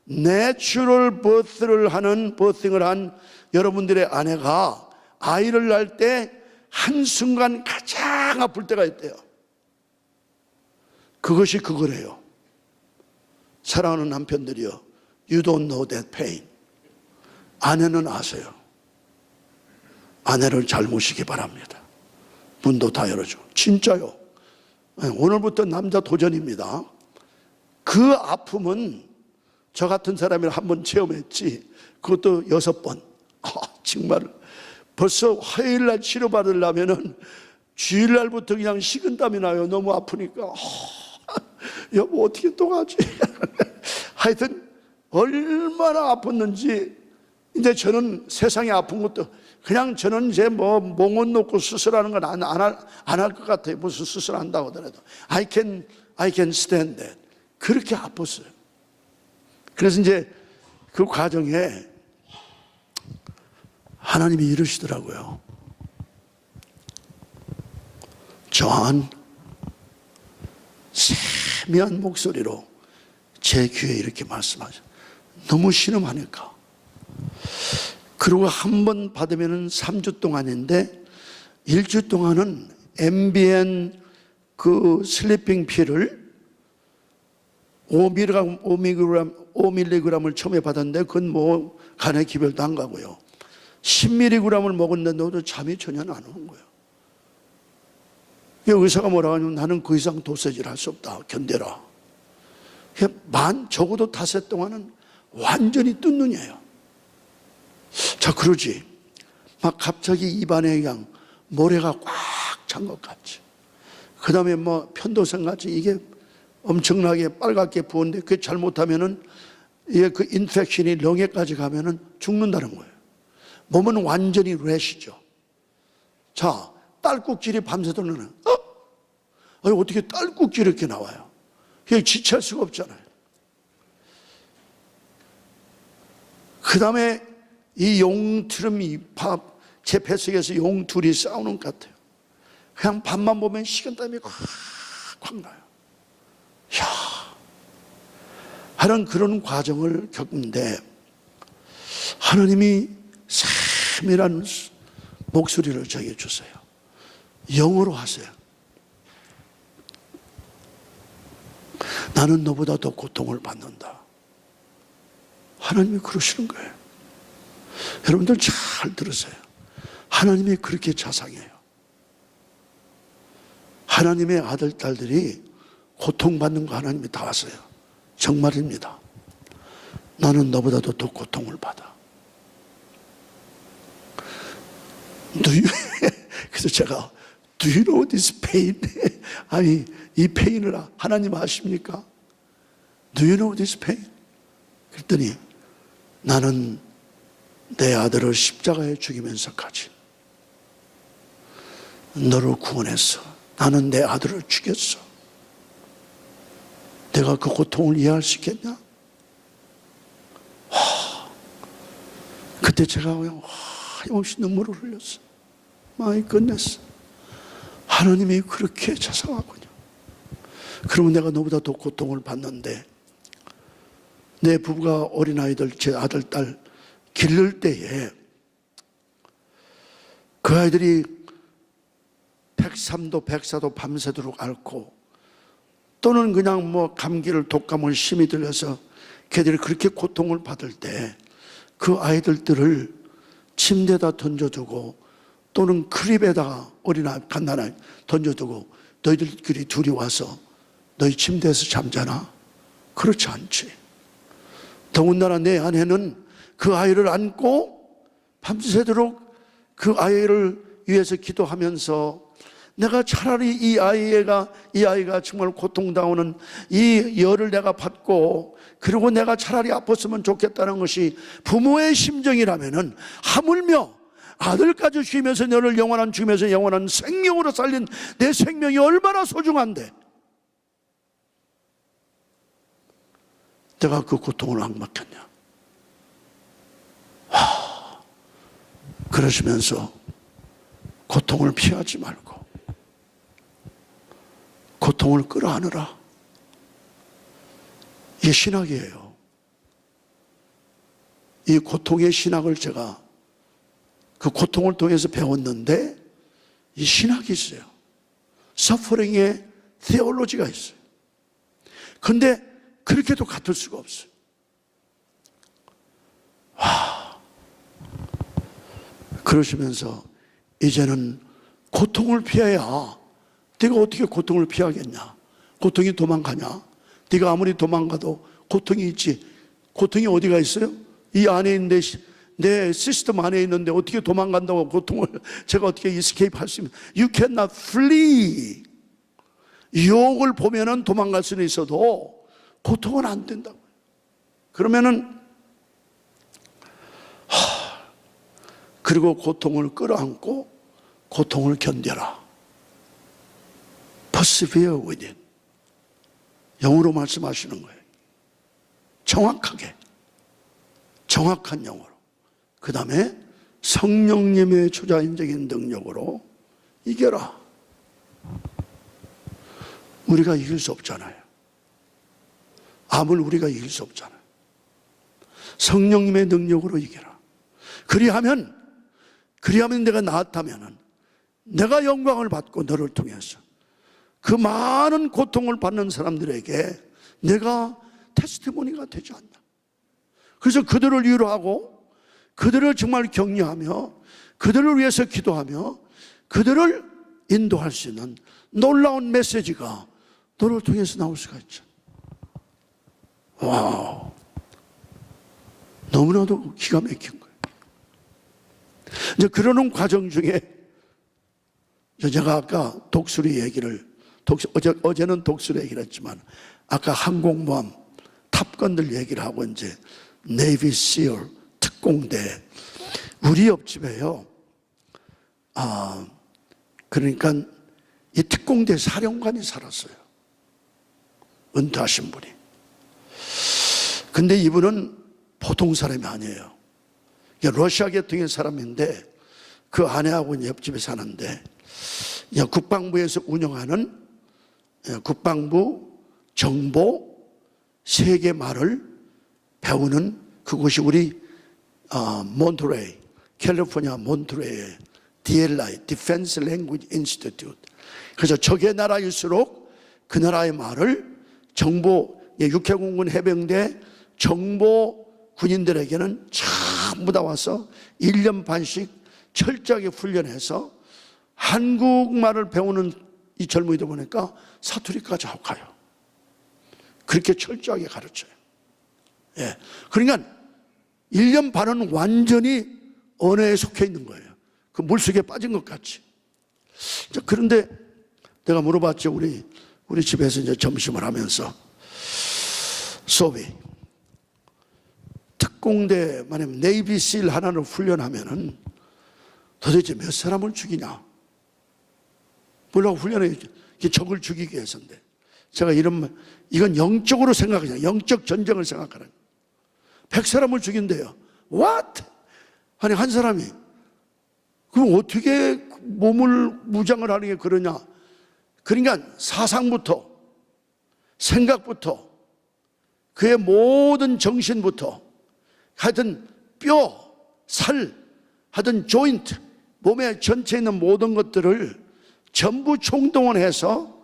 내추럴 버스를 하는, 버싱을 한 여러분들의 아내가 아이를 낳을 때 한순간 가장 아플 때가 있대요. 그것이 그거래요. 사랑하는 남편들이요, You don't know that pain. 아내는 아세요. 아내를 잘 모시기 바랍니다. 문도 다 열어줘. 진짜요. 오늘부터 남자 도전입니다. 그 아픔은 저 같은 사람이 한번 체험했지, 그것도 6번. 정말 벌써 화요일날 치료받으려면은 주일날부터 그냥 식은땀이 나요. 너무 아프니까. 여보 어떻게 또 가지? 하여튼 얼마나 아팠는지. 이제 저는 세상에 아픈 것도 그냥 저는 이제 뭐 몽원 놓고 수술하는 건 안 할 것 같아요. 무슨 수술한다고 하더라도 I can stand that. 그렇게 아팠어요. 그래서 이제 그 과정에 하나님이 이러시더라고요. John, 세미한 목소리로 제 귀에 이렇게 말씀하죠. 너무 신음하니까. 그리고 한 번 받으면 3주 동안인데 1주 동안은 엠비엔 그 슬리핑 필을 5mg을 처음에 받았는데 그건 뭐 간에 기별도 안 가고요. 10mg을 먹었는데도 잠이 전혀 안 오는 거예요. 의사가 뭐라고 하냐면 나는 그 이상 도세지를 할 수 없다. 견뎌라. 적어도 5해 동안은 완전히 뜬 눈이에요. 자, 그러지. 막 갑자기 입안에 그냥 모래가 꽉 찬 것 같지. 그 다음에 뭐 편도선 같이 이게 엄청나게 빨갛게 부었는데 그게 잘못하면은 이게 그 인펙션이 렁에까지 가면은 죽는다는 거예요. 몸은 완전히 래시죠. 자, 딸꾹질이 밤새도록 나는. 아니, 어떻게 딸꾹질이 이렇게 나와요? 그게 지체할 수가 없잖아요. 그 다음에 이 용트름이 제 뱃속에서 용 둘이 싸우는 것 같아요. 그냥 밤만 보면 식은땀이 콱콱 나요. 이야, 하는 그런 과정을 겪는데 하나님이 세밀한 목소리를 저에게 주세요. 영어로 하세요. 나는 너보다 더 고통을 받는다. 하나님이 그러시는 거예요. 여러분들 잘 들으세요. 하나님이 그렇게 자상해요. 하나님의 아들, 딸들이 고통받는 거 하나님이 다 아세요. 정말입니다. 나는 너보다도 더 고통을 받아. 그래서 제가 Do you know this pain? 아니, 이 페인을 하나님 아십니까? Do you know this pain? 그랬더니 나는 내 아들을 십자가에 죽이면서까지 너를 구원했어. 나는 내 아들을 죽였어. 내가 그 고통을 이해할 수 있겠냐? 그때 제가 그냥 하염없이 눈물을 흘렸어. 마이 굿네스. 하나님이 그렇게 자상하군요. 그러면 내가 너보다 더 고통을 받는데, 내 부부가 어린아이들, 제 아들, 딸 기를 때에 그 아이들이 103도, 104도 밤새도록 앓고, 또는 그냥 뭐 감기를, 독감을 심히 들려서 걔들이 그렇게 고통을 받을 때 그 아이들들을 침대에다 던져두고, 또는 크립에다가 어린아이, 갓난아이 던져두고 너희들끼리 둘이 와서 너희 침대에서 잠자나? 그렇지 않지. 더군다나 내 아내는 그 아이를 안고 밤새도록 그 아이를 위해서 기도하면서, 내가 차라리 이 아이가 정말 고통당하는 이 열을 내가 받고, 그리고 내가 차라리 아팠으면 좋겠다는 것이 부모의 심정이라면은, 하물며 아들까지 주면서 너를 영원한 주면서 영원한 생명으로 살린 내 생명이 얼마나 소중한데 내가 그 고통을 앙막했냐. 그러시면서 고통을 피하지 말고 고통을 끌어안으라. 이게 신학이에요. 이 고통의 신학을 제가 그 고통을 통해서 배웠는데, 이 신학이 있어요. 서퍼링의 테올로지가 있어요. 그런데 그렇게도 같을 수가 없어요. 그러시면서 이제는 고통을 피해야, 네가 어떻게 고통을 피하겠냐. 고통이 도망가냐. 네가 아무리 도망가도 고통이 있지. 고통이 어디가 있어요? 이 안에 있는데, 내 시스템 안에 있는데 어떻게 도망간다고 고통을 제가 어떻게 escape 할 수 있는. You cannot flee. 유혹을 보면은 도망갈 수는 있어도 고통은 안 된다고요. 그러면은 그리고 고통을 끌어안고 고통을 견뎌라. Persevere with it. 영어로 말씀하시는 거예요. 정확하게, 정확한 영어로. 그 다음에 성령님의 초자연적인 능력으로 이겨라. 우리가 이길 수 없잖아요. 암을 우리가 이길 수 없잖아요. 성령님의 능력으로 이겨라. 그리하면 내가 나았다면은 내가 영광을 받고 너를 통해서 그 많은 고통을 받는 사람들에게 내가 테스티모니가 되지 않나. 그래서 그들을 위로하고 그들을 정말 격려하며 그들을 위해서 기도하며 그들을 인도할 수 있는 놀라운 메시지가 너를 통해서 나올 수가 있죠. 와우, 너무나도 기가 막힌 거예요. 이제 그러는 과정 중에 제가 아까 독수리 얘기를 어제는 독수리 얘기를 했지만 아까 항공모함 탑건들 얘기를 하고 이제 네이비 시얼 특공대 우리 옆집에요. 그러니까 이 특공대 사령관이 살았어요. 은퇴하신 분이. 근데 이분은 보통 사람이 아니에요. 러시아 계통의 사람인데 그 아내하고 옆집에 사는데 국방부에서 운영하는 국방부 정보 세계 말을 배우는 그곳이 우리 몬트레이, 캘리포니아 몬트레이의 DLI, Defense Language Institute. 그래서 적의 나라일수록 그 나라의 말을 정보, 육해공군 해병대 정보 군인들에게는 전부 다 와서 1년 반씩 철저하게 훈련해서 한국말을 배우는 이 젊은이들 보니까 사투리까지 하고 가요. 그렇게 철저하게 가르쳐요. 예. 그러니까 1년 반은 완전히 언어에 속해 있는 거예요. 그 물속에 빠진 것 같이. 그런데 내가 물어봤죠. 우리 집에서 이제 점심을 하면서 소비 특공대 만약 네이비 실 하나를 훈련하면은 도대체 몇 사람을 죽이냐? 뭐라고 훈련해? 적을 죽이기 위해서인데 제가 이건 영적으로 생각하잖아요. 영적 전쟁을 생각하는 100사람을 죽인대요. What? 아니 한 사람이 그럼 어떻게 몸을 무장을 하는 게 그러냐? 그러니까 사상부터, 생각부터, 그의 모든 정신부터, 하여튼 뼈, 살, 하여튼 조인트, 몸의 전체에 있는 모든 것들을 전부 총동원해서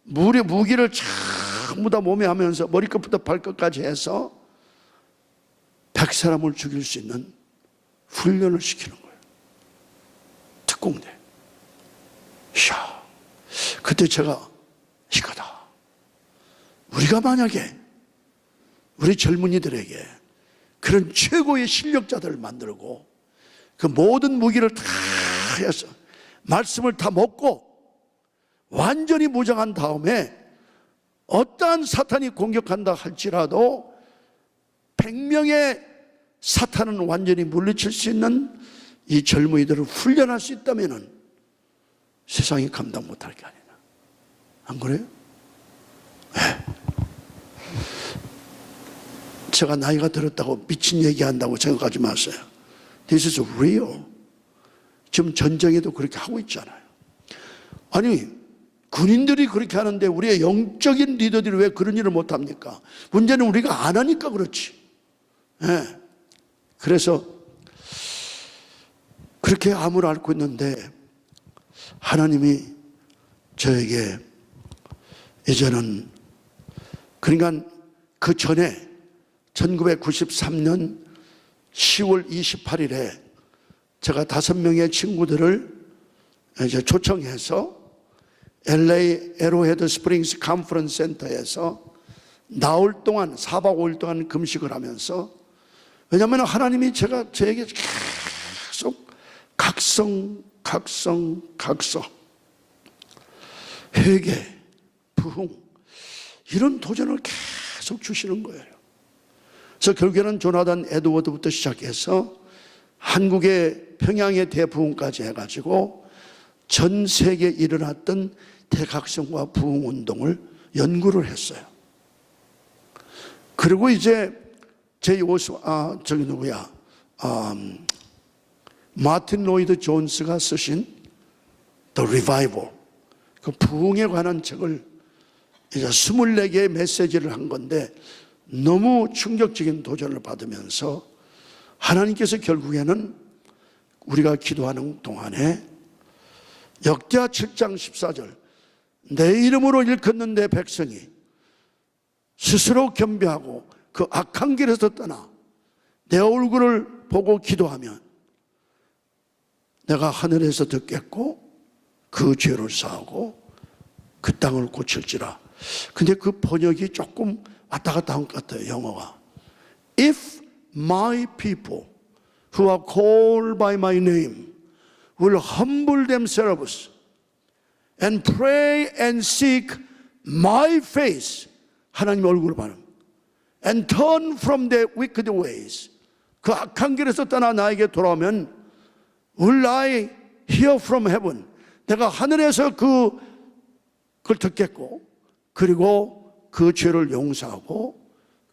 무기를 전부 다 몸에 하면서 머리끝부터 발끝까지 해서 100사람을 죽일 수 있는 훈련을 시키는 거예요. 특공대. 이야, 그때 제가 이거다. 우리가 만약에 우리 젊은이들에게 그런 최고의 실력자들을 만들고 그 모든 무기를 다 해서 말씀을 다 먹고 완전히 무장한 다음에 어떠한 사탄이 공격한다 할지라도 100명의 사탄은 완전히 물리칠 수 있는 이 젊은이들을 훈련할 수 있다면 세상이 감당 못할 게 아니냐. 안 그래요? 네. 제가 나이가 들었다고 미친 얘기한다고 생각하지 마세요. This is real. 지금 전쟁에도 그렇게 하고 있잖아요. 아니, 군인들이 그렇게 하는데 우리의 영적인 리더들이 왜 그런 일을 못합니까? 문제는 우리가 안 하니까 그렇지. 네. 그래서 그렇게 암을 앓고 있는데 하나님이 저에게 이제는, 그러니까 그 전에 1993년 10월 28일에 제가 5명의 친구들을 이제 초청해서 LA 에로헤드 스프링스 컨퍼런스 센터에서 나흘 동안 4박 5일 동안 금식을 하면서, 왜냐하면 하나님이 저에게 계속 각성, 회개, 부흥, 이런 도전을 계속 주시는 거예요. 그래서 결국에는 조나단 에드워드부터 시작해서 한국의 평양의 대부흥까지 해가지고 전 세계에 일어났던 대각성과 부흥 운동을 연구를 했어요. 그리고 이제 마틴 로이드 존스가 쓰신 The Revival, 그 부흥에 관한 책을 이제 24개의 메시지를 한 건데 너무 충격적인 도전을 받으면서 하나님께서 결국에는 우리가 기도하는 동안에 역대하 7장 14절, 내 이름으로 일컫는 내 백성이 스스로 겸비하고 그 악한 길에서 떠나 내 얼굴을 보고 기도하면 내가 하늘에서 듣겠고 그 죄를 사하고 그 땅을 고칠지라. 근데 그 번역이 조금 왔다 갔다 한 것 같아요, 영어가. If my people who are called by my name will humble themselves and pray and seek my face, 하나님의 얼굴을 바라, and turn from their wicked ways, 그 악한 길에서 떠나 나에게 돌아오면 will I hear from heaven, 내가 하늘에서 그걸 듣겠고 그리고 그 죄를 용서하고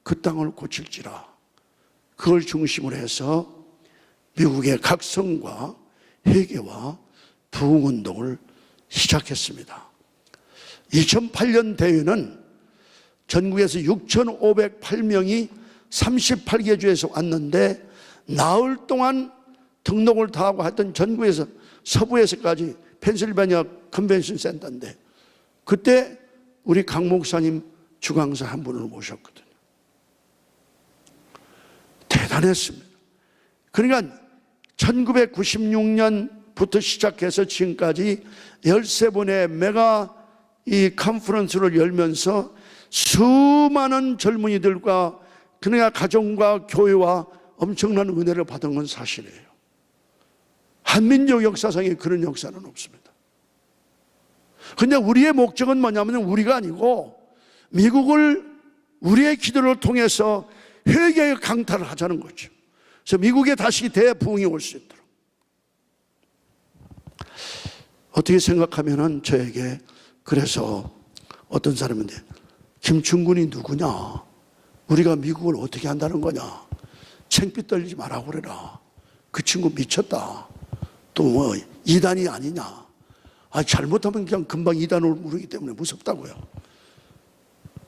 그 땅을 고칠지라. 그걸 중심으로 해서 미국의 각성과 회개와 부흥운동을 시작했습니다. 2008년 대회는 전국에서 6,508명이 38개 주에서 왔는데 나흘 동안 등록을 다 하고 하여튼 전국에서 서부에서까지 펜실베니아 컨벤션 센터인데 그때 우리 강 목사님 주강사 한 분을 모셨거든요. 대단했습니다. 그러니까 1996년부터 시작해서 지금까지 13번의 메가 이 컨퍼런스를 열면서 수많은 젊은이들과 그녀의 가정과 교회와 엄청난 은혜를 받은 건 사실이에요. 한민족 역사상에 그런 역사는 없습니다. 그런데 우리의 목적은 뭐냐면 우리가 아니고 미국을 우리의 기도를 통해서 회개의 강탈을 하자는 거죠. 그래서 미국에 다시 대부흥이 올 수 있도록. 어떻게 생각하면은 저에게 그래서 어떤 사람인데 김충군이 누구냐? 우리가 미국을 어떻게 한다는 거냐? 창피 떨리지 말라고 그래라. 그 친구 미쳤다. 또 뭐 이단이 아니냐. 잘못하면 그냥 금방 이단으로 무르기 때문에 무섭다고요.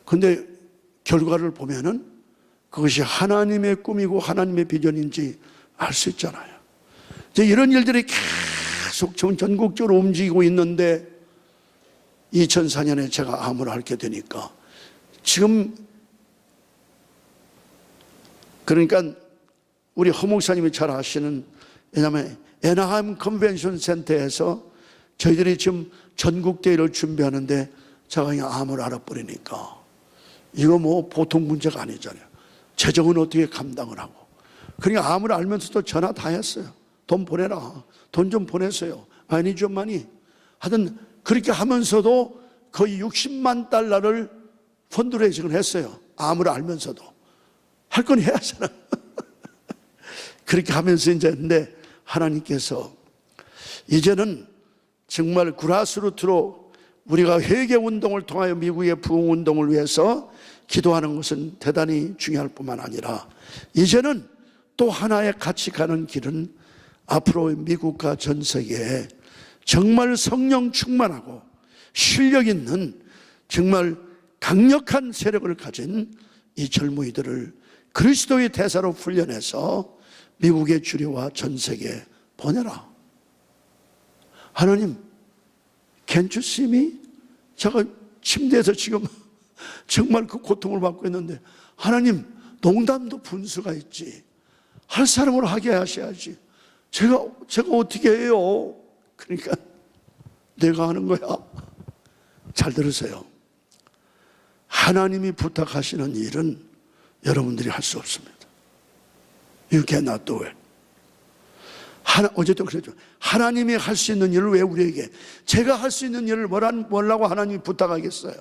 근데 결과를 보면은 그것이 하나님의 꿈이고 하나님의 비전인지 알 수 있잖아요. 이제 이런 일들이 계속 전국적으로 움직이고 있는데 2004년에 제가 암을 앓게 되니까 지금 그러니까 우리 허 목사님이 잘 아시는, 왜냐하면 애나하임 컨벤션 센터에서 저희들이 지금 전국대회를 준비하는데 제가 그냥 암을 알아버리니까 이거 뭐 보통 문제가 아니잖아요. 재정은 어떻게 감당을 하고. 그러니까 암을 알면서도 전화 다 했어요. 돈 보내라. 돈 좀 보내세요. 아니 좀 많이. 하여튼 그렇게 하면서도 거의 60만 달러를 펀드레이징을 했어요. 암을 알면서도. 할 건 해야잖아. 그렇게 하면서 이제, 근데 하나님께서 이제는 정말 그라스루트로 우리가 회개 운동을 통하여 미국의 부흥 운동을 위해서 기도하는 것은 대단히 중요할 뿐만 아니라 이제는 또 하나의 같이 가는 길은 앞으로 미국과 전 세계에 정말 성령 충만하고 실력 있는 정말 강력한 세력을 가진 이 젊은이들을 그리스도의 대사로 훈련해서 미국의 주류와 전 세계에 보내라. 하나님, can't you see me? 제가 침대에서 지금 정말 그 고통을 받고 있는데, 하나님, 농담도 분수가 있지. 할 사람으로 하게 하셔야지. 제가 어떻게 해요? 그러니까 내가 하는 거야. 잘 들으세요. 하나님이 부탁하시는 일은 여러분들이 할 수 없습니다. You cannot do it. 어쨌든 그랬죠. 하나님이 할 수 있는 일을 왜 우리에게, 제가 할 수 있는 일을 뭐라고 하나님이 부탁하겠어요?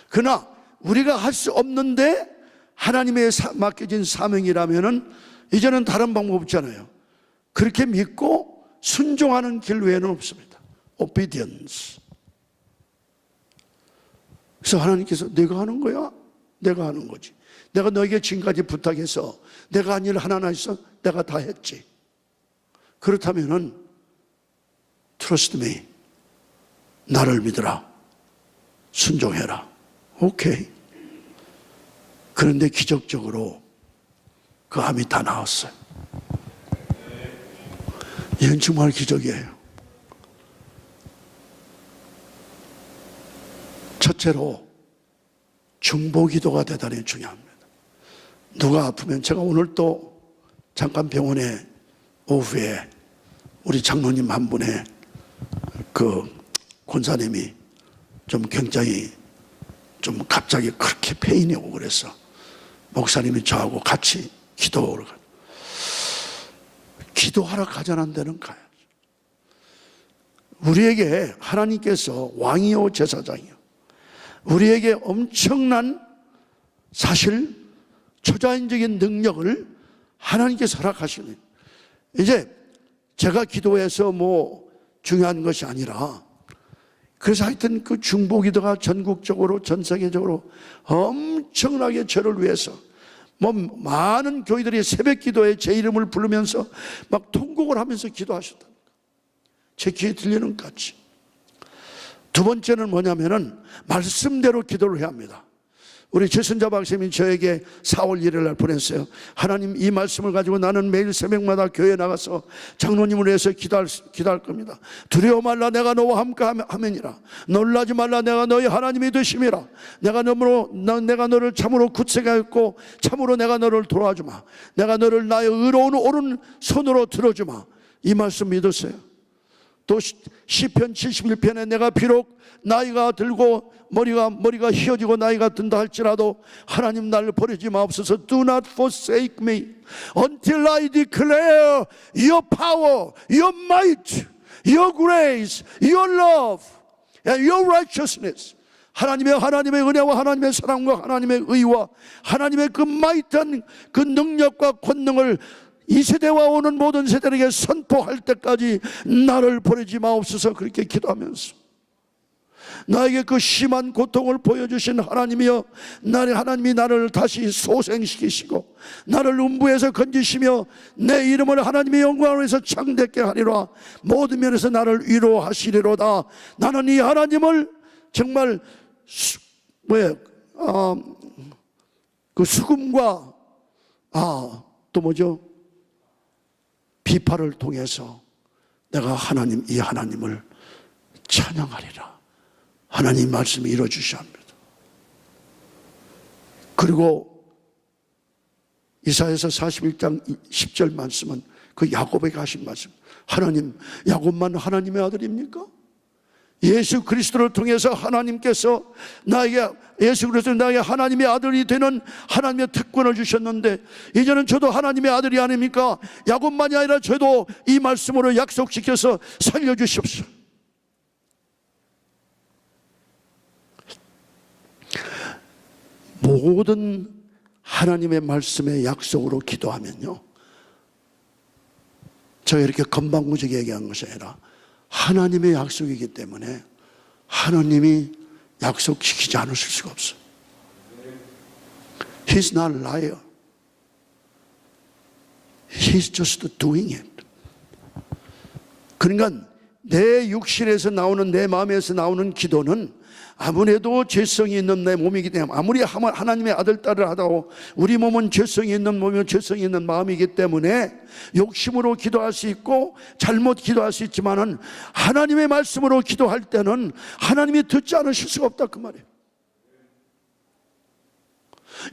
그러나 우리가 할 수 없는데 하나님의 맡겨진 사명이라면은 이제는 다른 방법 없잖아요. 그렇게 믿고 순종하는 길 외에는 없습니다. Obedience. 그래서 하나님께서 내가 하는 거야? 내가 하는 거지. 내가 너에게 지금까지 부탁해서 내가 한 일 하나나 있어? 내가 다 했지. 그렇다면은 Trust me. 나를 믿으라. 순종해라. 오케이. 그런데 기적적으로 그 암이 다 나았어요. 이건 정말 기적이에요. 첫째로 중보기도가 대단히 중요합니다. 누가 아프면, 제가 오늘 또 잠깐 병원에 오후에 우리 장로님 한 분의 그 권사님이 좀 굉장히 좀 갑자기 그렇게 페인이 오고 그래서 목사님이 저하고 같이 기도하러 가자는 데는 가야죠. 우리에게 하나님께서 왕이요 제사장이요, 우리에게 엄청난 사실 초자연적인 능력을 하나님께서 허락하시는, 이제 제가 기도해서 뭐 중요한 것이 아니라, 그래서 하여튼 그 중보기도가 전국적으로 전 세계적으로 엄청나게 저를 위해서 뭐 많은 교회들이 새벽기도에 제 이름을 부르면서 막 통곡을 하면서 기도하셨다. 제 귀에 들리는 것 같이. 두 번째는 뭐냐면은 말씀대로 기도를 해야 합니다. 우리 최순자 박사님이 저에게 4월 1일 날 보냈어요. 하나님, 이 말씀을 가지고 나는 매일 새벽마다 교회에 나가서 장로님을 위해서 기도할 겁니다. 두려워 말라, 내가 너와 함께 하면이라. 놀라지 말라, 내가 너희 하나님이 되심이라. 내가 너를 참으로 굳세게 참으로 내가 너를 도와주마. 내가 너를 나의 의로운 오른손으로 들어주마. 이 말씀 믿으세요. 또 시편 71편에 내가 비록 나이가 들고 머리가 휘어지고 나이가 든다 할지라도 하나님 나를 버리지 마옵소서. Do not forsake me until I declare your power, your might, your grace, your love and your righteousness. 하나님의 은혜와 하나님의 사랑과 하나님의 의와 하나님의 그 마이트한 그 능력과 권능을 이 세대와 오는 모든 세대에게 선포할 때까지 나를 버리지 마옵소서. 그렇게 기도하면서 나에게 그 심한 고통을 보여주신 하나님이여, 하나님이 나를 다시 소생시키시고 나를 음부에서 건지시며 내 이름을 하나님의 영광을 위해서 창대케 하리라. 모든 면에서 나를 위로하시리로다. 나는 이 하나님을 정말 그 수금과 또 뭐죠? 비파를 통해서 내가 이 하나님을 찬양하리라. 하나님 말씀이 이루어지셔야 합니다. 그리고 이사야서 41장 10절 말씀은 그 야곱에게 하신 말씀. 하나님, 야곱만 하나님의 아들입니까? 예수 그리스도를 통해서 하나님께서 예수 그리스도 나에게 하나님의 아들이 되는 하나님의 특권을 주셨는데, 이제는 저도 하나님의 아들이 아닙니까? 야곱만이 아니라 저도 이 말씀으로 약속시켜서 살려주십시오. 모든 하나님의 말씀의 약속으로 기도하면요, 제가 이렇게 건방지게 얘기한 것이 아니라 하나님의 약속이기 때문에 하나님이 약속시키지 않으실 수가 없어요. He's not a liar. He's just doing it. 그러니까 내 육신에서 나오는, 내 마음에서 나오는 기도는 아무래도 죄성이 있는 내 몸이기 때문에, 아무리 하나님의 아들, 딸을 하다고 우리 몸은 죄성이 있는 몸이고 죄성이 있는 마음이기 때문에 욕심으로 기도할 수 있고 잘못 기도할 수 있지만은, 하나님의 말씀으로 기도할 때는 하나님이 듣지 않으실 수가 없다, 그 말이에요.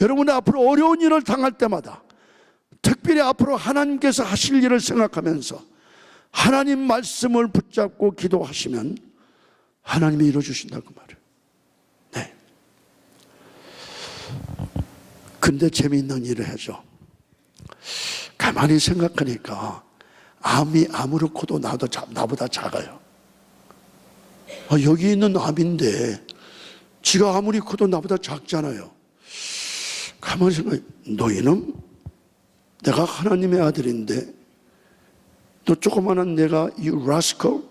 여러분이 앞으로 어려운 일을 당할 때마다, 특별히 앞으로 하나님께서 하실 일을 생각하면서 하나님 말씀을 붙잡고 기도하시면 하나님이 이루어주신다, 그 말이에요. 네. 근데 재미있는 일을 해줘. 가만히 생각하니까 암이 암으로 커도 나보다 작아요. 여기 있는 암인데 지가 아무리 커도 나보다 작잖아요. 가만히 생각해. 너희는 내가 하나님의 아들인데, 너 조그마한 내가 you rascal,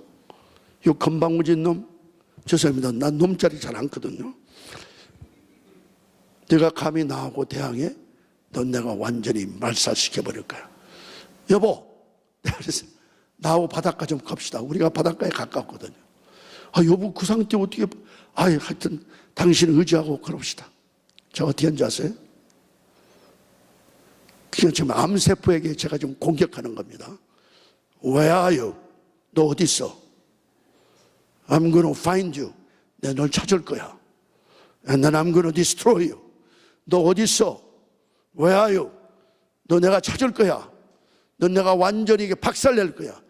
요 건방진 놈, 죄송합니다, 난 놈짜리 잘 않거든요. 내가 감히 나하고 대항해? 넌 내가 완전히 말살시켜버릴 거야. 여보, 내가 그래서 나하고 바닷가 좀 갑시다. 우리가 바닷가에 가깝거든요. 여보, 그 상태 어떻게, 하여튼 당신 의지하고 그럽시다. 저 어떻게 한지 아세요? 그냥 지금 암세포에게 제가 좀 공격하는 겁니다. Where are you? 너 어디 있어? I'm going to find you. 내가 널 찾을 거야. And then I'm going to destroy you. 너 어디 있어? Where are you? 너 내가 찾을 거야. 너 내가 완전히 박살낼 거야.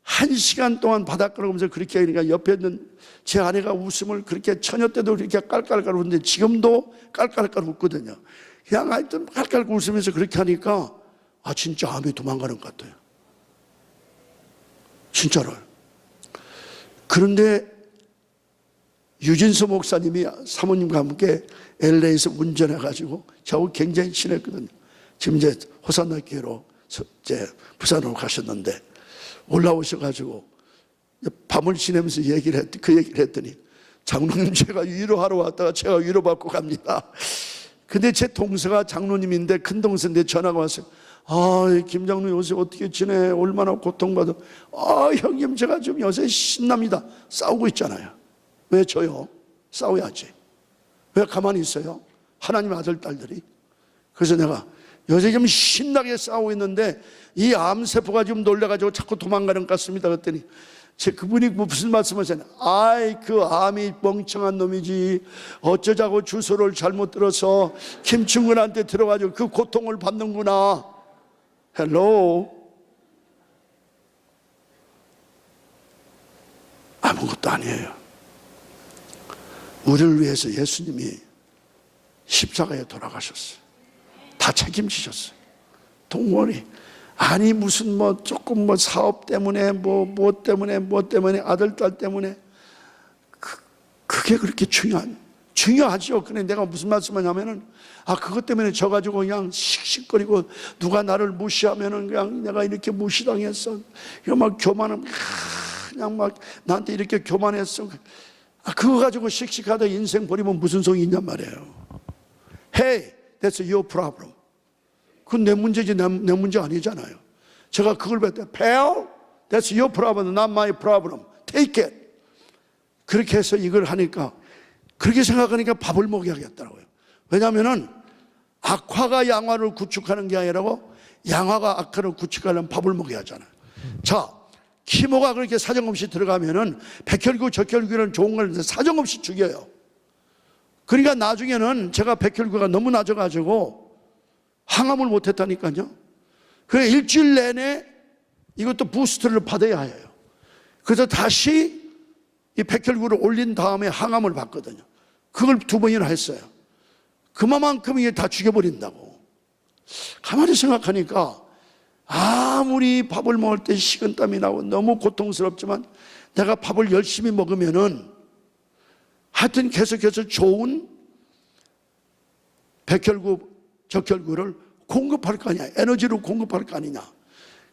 1시간 동안 바닷가를 보면서 그렇게 하니까 옆에 있는 제 아내가 웃음을 그렇게, 처녀 때도 그렇게 깔깔깔 웃는데 지금도 깔깔깔 웃거든요. 그냥 하여튼 깔깔깔 웃으면서 그렇게 하니까 진짜 암이 도망가는 것 같아요. 진짜로요. 그런데 유진수 목사님이 사모님과 함께 LA에서 운전해가지고 저하고 굉장히 친했거든요. 지금 이제 호산나교회로 이제 부산으로 가셨는데, 올라오셔가지고 밤을 지내면서 그 얘기를 했더니, 장로님 제가 위로하러 왔다가 제가 위로받고 갑니다. 근데 제 동서가 장로님인데, 큰 동서인데 전화가 왔어요. 김 장로 요새 어떻게 지내? 얼마나 고통받아? 형님 제가 좀 요새 신납니다. 싸우고 있잖아요. 왜 저요? 싸워야지. 왜 가만히 있어요? 하나님의 아들, 딸들이. 그래서 내가 요새 좀 신나게 싸우고 있는데 이 암세포가 좀 놀래가지고 자꾸 도망가는 것 같습니다. 그랬더니 그분이 무슨 말씀을 하셨냐? 그 암이 멍청한 놈이지. 어쩌자고 주소를 잘못 들어서 김충근한테 들어가지고 그 고통을 받는구나. 헬로. 아무것도 아니에요. 우리를 위해서 예수님이 십자가에 돌아가셨어요. 다 책임지셨어요. 동원이 무슨 조금 사업 때문에 뭐 때문에 아들 딸 때문에 그게 그렇게 중요하죠. 근데 내가 무슨 말씀하냐면은 그것 때문에 져가지고 그냥 씩씩거리고 누가 나를 무시하면은 그냥 내가 이렇게 무시당했어. 이거 막 교만하면 그냥 막 나한테 이렇게 교만했어. 그거 가지고 씩씩하다 인생 버리면 무슨 소용이 있냔 말이에요. Hey, that's your problem. 그건 내 문제지 내 문제 아니잖아요. 제가 그걸 배웠대요. Pal, that's your problem, not my problem. Take it. 그렇게 해서 이걸 하니까, 그렇게 생각하니까 밥을 먹게 하겠더라고요. 왜냐하면은 악화가 양화를 구축하는 게 아니라고, 양화가 악화를 구축하려면 밥을 먹게 하잖아요. 자, 키모가 그렇게 사정없이 들어가면은 백혈구, 적혈구는 좋은 걸 사정없이 죽여요. 그러니까 나중에는 제가 백혈구가 너무 낮아가지고 항암을 못했다니까요. 그래 일주일 내내 이것도 부스트를 받아야 해요. 그래서 다시 이 백혈구를 올린 다음에 항암을 받거든요. 그걸 2번이나 했어요. 그만큼 이게 다 죽여버린다고. 가만히 생각하니까 아무리 밥을 먹을 때 식은땀이 나고 너무 고통스럽지만 내가 밥을 열심히 먹으면은 하여튼 계속해서 좋은 백혈구, 적혈구를 공급할 거 아니야. 에너지로 공급할 거 아니냐.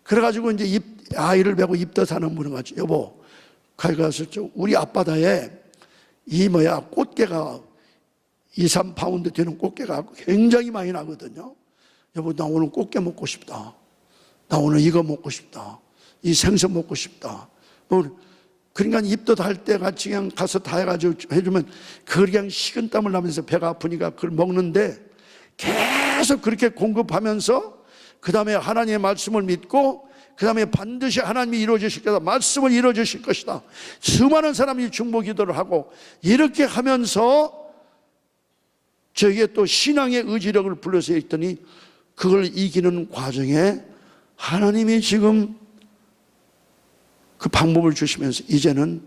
그래가지고 이제 아이를 메고 입덧 사는 분은 같이, 여보, 가서 우리 앞바다에 꽃게가 2, 3파운드 되는 꽃게가 굉장히 많이 나거든요. 여보, 나 오늘 꽃게 먹고 싶다. 나 오늘 이거 먹고 싶다. 이 생선 먹고 싶다. 그러니까 입덧 할 때 같이 그냥 가서 다 해가지고 해주면 그걸 그냥 식은땀을 나면서 배가 아프니까 그걸 먹는데 계속 그렇게 공급하면서 그 다음에 하나님의 말씀을 믿고 그 다음에 반드시 하나님이 이루어주실 것이다. 말씀을 이루어주실 것이다. 수많은 사람이 중보 기도를 하고 이렇게 하면서 저에게 또 신앙의 의지력을 불러서 했더니 그걸 이기는 과정에 하나님이 지금 그 방법을 주시면서 이제는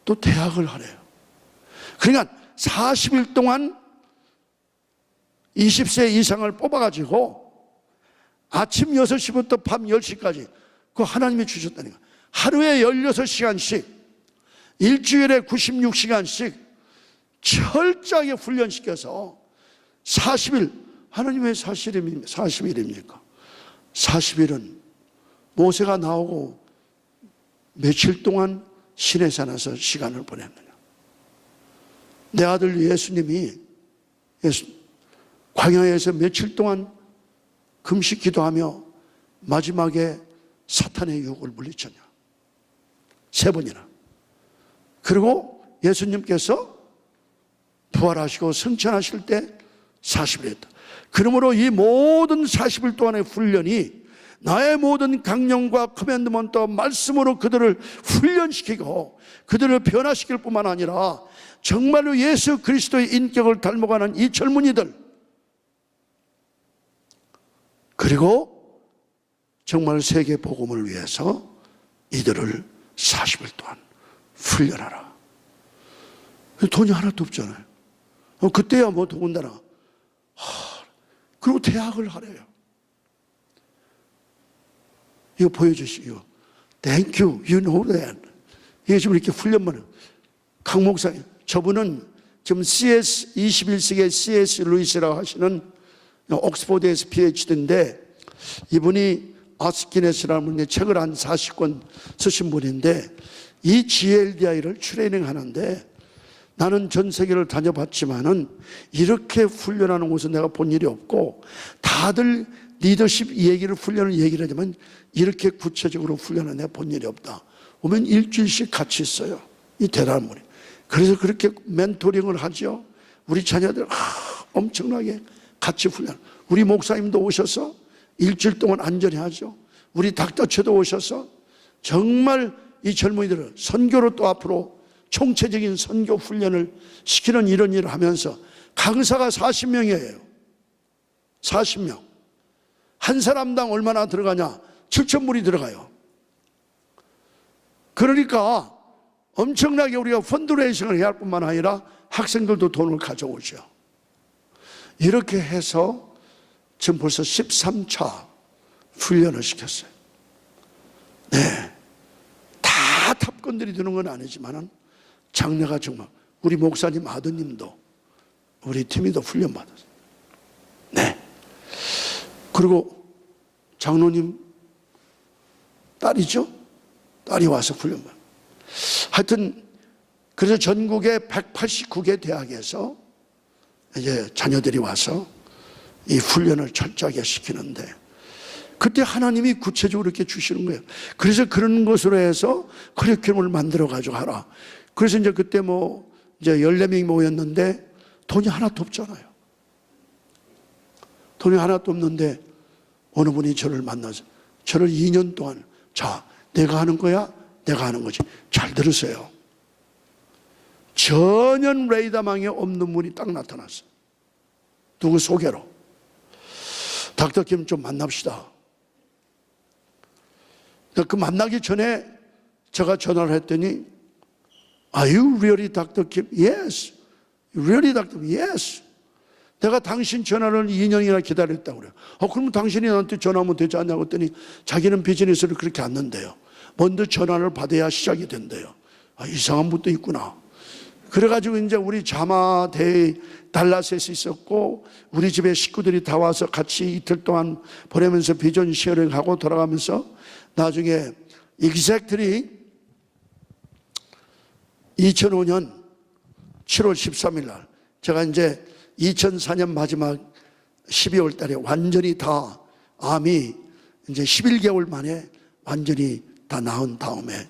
또 대학을 하래요. 그러니까 40일 동안 20세 이상을 뽑아가지고 아침 6시부터 밤 10시까지 그거 하나님이 주셨다니까. 하루에 16시간씩 일주일에 96시간씩 철저하게 훈련시켜서 40일, 하나님 왜 40일입니까? 40일은 모세가 나오고 며칠 동안 시내산에서 시간을 보냈느냐. 내 아들 예수님이 광야에서 며칠 동안 금식 기도하며 마지막에 사탄의 유혹을 물리쳤냐. 3번이나. 그리고 예수님께서 부활하시고 승천하실 때 40일 했다. 그러므로 이 모든 40일 동안의 훈련이 나의 모든 강령과 커맨드먼트와 말씀으로 그들을 훈련시키고 그들을 변화시킬 뿐만 아니라 정말로 예수 그리스도의 인격을 닮아가는 이 젊은이들, 그리고 정말 세계 복음을 위해서 이들을 40일 동안 훈련하라. 돈이 하나도 없잖아요. 그때야 뭐 더군다나. 그리고 대학을 하래요. 이거 보여주시오. Thank you, you know that. 이게 지금 이렇게 훈련만 해요. 강 목사님, 저분은 지금 21세기의 C.S. 루이스라고 하시는 옥스포드에서 PhD인데 이분이 아스키네스라는 분의 책을 한 40권 쓰신 분인데 이 GLDI를 트레이닝 하는데 나는 전 세계를 다녀봤지만은 이렇게 훈련하는 곳은 내가 본 일이 없고 다들 리더십 얘기를 훈련을 얘기를 하지만 이렇게 구체적으로 훈련을 내가 본 일이 없다. 오면 일주일씩 같이 있어요. 이 대단한 분이. 그래서 그렇게 멘토링을 하죠. 우리 자녀들 엄청나게 같이 훈련. 우리 목사님도 오셔서 일주일 동안 안전히 하죠. 우리 닥터처도 오셔서 정말 이 젊은이들을 선교로 또 앞으로 총체적인 선교 훈련을 시키는 이런 일을 하면서 강사가 40명이에요. 40명. 한 사람당 얼마나 들어가냐? 7,000불이 들어가요. 그러니까 엄청나게 우리가 펀드레이싱을 해야 할 뿐만 아니라 학생들도 돈을 가져오죠. 이렇게 해서 지금 벌써 13차 훈련을 시켰어요. 네. 다 탑건들이 되는 건 아니지만은 장래가 정말 우리 목사님 아드님도 우리 팀이 더 훈련 받았어요. 네. 그리고 장로님 딸이죠? 딸이 와서 훈련 받았어요. 하여튼 그래서 전국의 189개 대학에서 이제 자녀들이 와서 이 훈련을 철저하게 시키는데, 그때 하나님이 구체적으로 이렇게 주시는 거예요. 그래서 그런 것으로 해서 커리큘럼을 만들어 가지고 하라. 그래서 이제 그때 이제 14명이 모였는데 돈이 하나도 없잖아요. 돈이 하나도 없는데 어느 분이 저를 만나서 저를 2년 동안, 자, 내가 하는 거야? 내가 하는 거지. 잘 들으세요. 전혀 레이더망에 없는 분이 딱 나타났어요. 누구 소개로. 닥터 김 좀 만납시다. 그 만나기 전에 제가 전화를 했더니, Are you really Dr. Kim? Yes. Really Dr. Kim? Yes. 내가 당신 전화를 2년이나 기다렸다고 그래요. 그러면 당신이 나한테 전화하면 되지 않냐고 했더니 자기는 비즈니스를 그렇게 안 는데요. 먼저 전화를 받아야 시작이 된대요. 이상한 분도 있구나. 그래가지고 이제 우리 자마대에 달라스에서 있었고, 우리 집에 식구들이 다 와서 같이 이틀 동안 보내면서 비전 쉐어링 하고 돌아가면서 나중에 exactly 2005년 7월 13일 날 제가 이제 2004년 마지막 12월 달에 완전히 다 암이 이제 11개월 만에 완전히 다 나은 다음에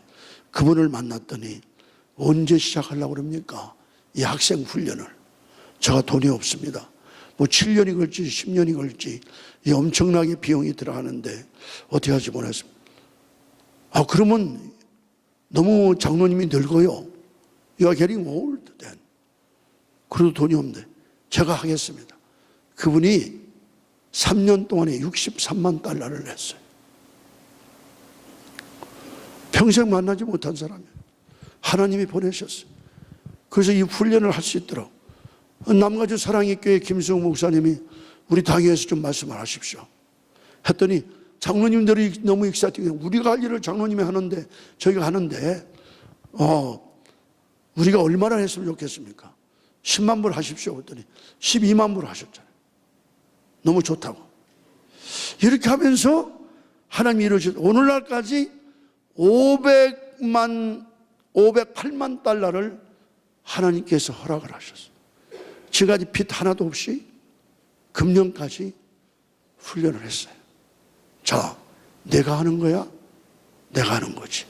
그분을 만났더니 언제 시작하려고 그럽니까? 이 학생 훈련을. 제가 돈이 없습니다. 7년이 걸지 10년이 걸지 이 엄청나게 비용이 들어가는데 어떻게 할지 모르겠습니다. 그러면 너무 장로님이 늙어요. You are getting old then. 그래도 돈이 없는데 제가 하겠습니다. 그분이 3년 동안에 63만 달러를 냈어요. 평생 만나지 못한 사람이에요. 하나님이 보내셨어요. 그래서 이 훈련을 할 수 있도록 남가주 사랑의 교회 김승우 목사님이 우리 당회에서 좀 말씀을 하십시오 했더니, 장로님들이 너무 익사티해요. 우리가 할 일을 장로님이 하는데 저희가 하는데 우리가 얼마나 했으면 좋겠습니까? 10만 불 하십시오 했더니 12만 불 하셨잖아요. 너무 좋다고. 이렇게 하면서 하나님이 이루어진 오늘날까지 508만 달러를 하나님께서 허락을 하셨어요. 지금까지 빚 하나도 없이 금년까지 훈련을 했어요. 자, 내가 하는 거야? 내가 하는 거지.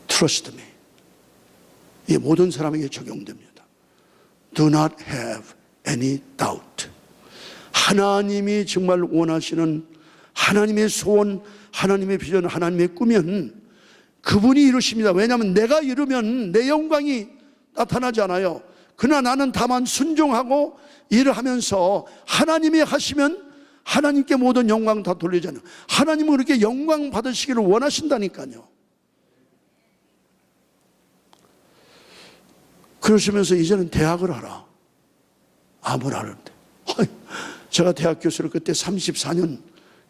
Trust me. 이게 모든 사람에게 적용됩니다. Do not have any doubt. 하나님이 정말 원하시는 하나님의 소원, 하나님의 비전, 하나님의 꿈은 그분이 이루십니다. 왜냐하면 내가 이루면 내 영광이 나타나지 않아요. 그러나 나는 다만 순종하고 일을 하면서 하나님이 하시면 하나님께 모든 영광 다 돌리잖아요. 하나님은 그렇게 영광 받으시기를 원하신다니까요. 그러시면서 이제는 대학을 하라. 아무나 하는데. 제가 대학 교수를 그때 34년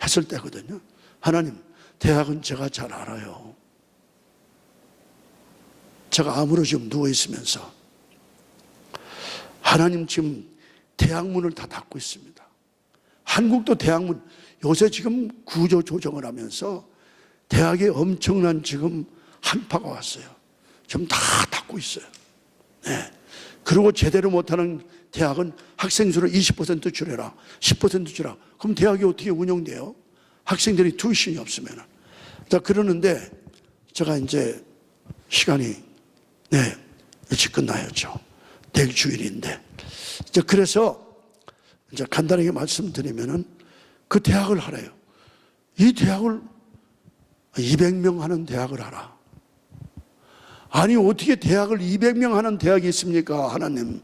했을 때거든요. 하나님, 대학은 제가 잘 알아요. 제가 암으로 지금 누워있으면서 하나님 지금 대학문을 다 닫고 있습니다. 한국도 대학문, 요새 지금 구조 조정을 하면서 대학에 엄청난 지금 한파가 왔어요. 지금 다 닫고 있어요. 네. 그리고 제대로 못하는 대학은 학생 수를 20% 줄여라, 10% 줄여라. 그럼 대학이 어떻게 운영돼요? 학생들이 투이션이 없으면. 자, 그러는데 제가 이제 시간이 일찍 끝나야죠. 내일 주일인데. 이제 그래서 이제 간단하게 말씀드리면은 그 대학을 하래요. 이 대학을 200명 하는 대학을 하라. 아니, 어떻게 대학을 200명 하는 대학이 있습니까? 하나님.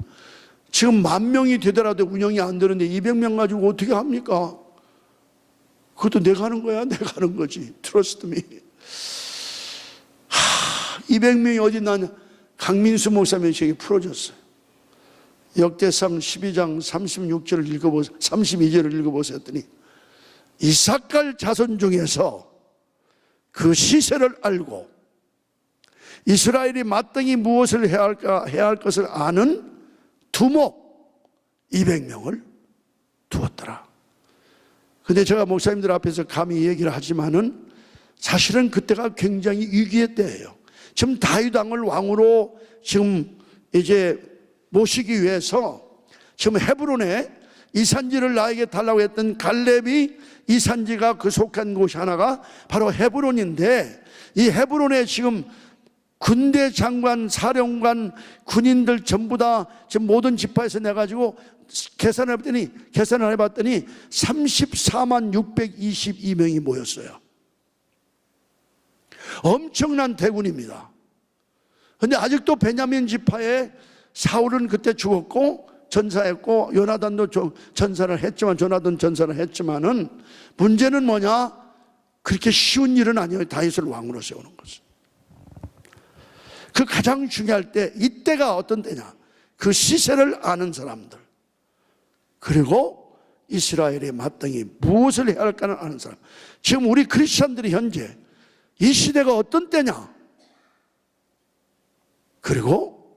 지금 10,000명이 되더라도 운영이 안 되는데 200명 가지고 어떻게 합니까? 그것도 내가 하는 거야? 내가 하는 거지. Trust me. 200명이 어디 나냐? 강민수 목사님이 저에게 풀어줬어요. 역대상 12장 36절을 읽어보세요. 32절을 읽어보세요 했더니, 이삭갈 자손 중에서 그 시세를 알고 이스라엘이 마땅히 무엇을 해야 할 것을 아는 두목 200명을 두었더라. 근데 제가 목사님들 앞에서 감히 얘기를 하지만은 사실은 그때가 굉장히 위기의 때예요. 지금 다윗 왕을 왕으로 지금 이제 모시기 위해서 지금 헤브론에 이 산지를 나에게 달라고 했던 갈렙이 이 산지가 그 속한 곳이 하나가 바로 헤브론인데, 이 헤브론에 지금 군대 장관, 사령관, 군인들 전부 다 지금 모든 지파에서 내가지고 계산을 해봤더니 34만 622명이 모였어요. 엄청난 대군입니다. 그런데 아직도 베냐민 지파에 사울은 그때 죽었고 전사했고 요나단도 전사를 했지만은 문제는 뭐냐? 그렇게 쉬운 일은 아니에요. 다윗을 왕으로 세우는 것은. 그 가장 중요할 때, 이때가 어떤 때냐? 그 시세를 아는 사람들, 그리고 이스라엘의 마땅히 무엇을 해야 할까를 아는 사람. 지금 우리 크리스천들이 현재 이 시대가 어떤 때냐? 그리고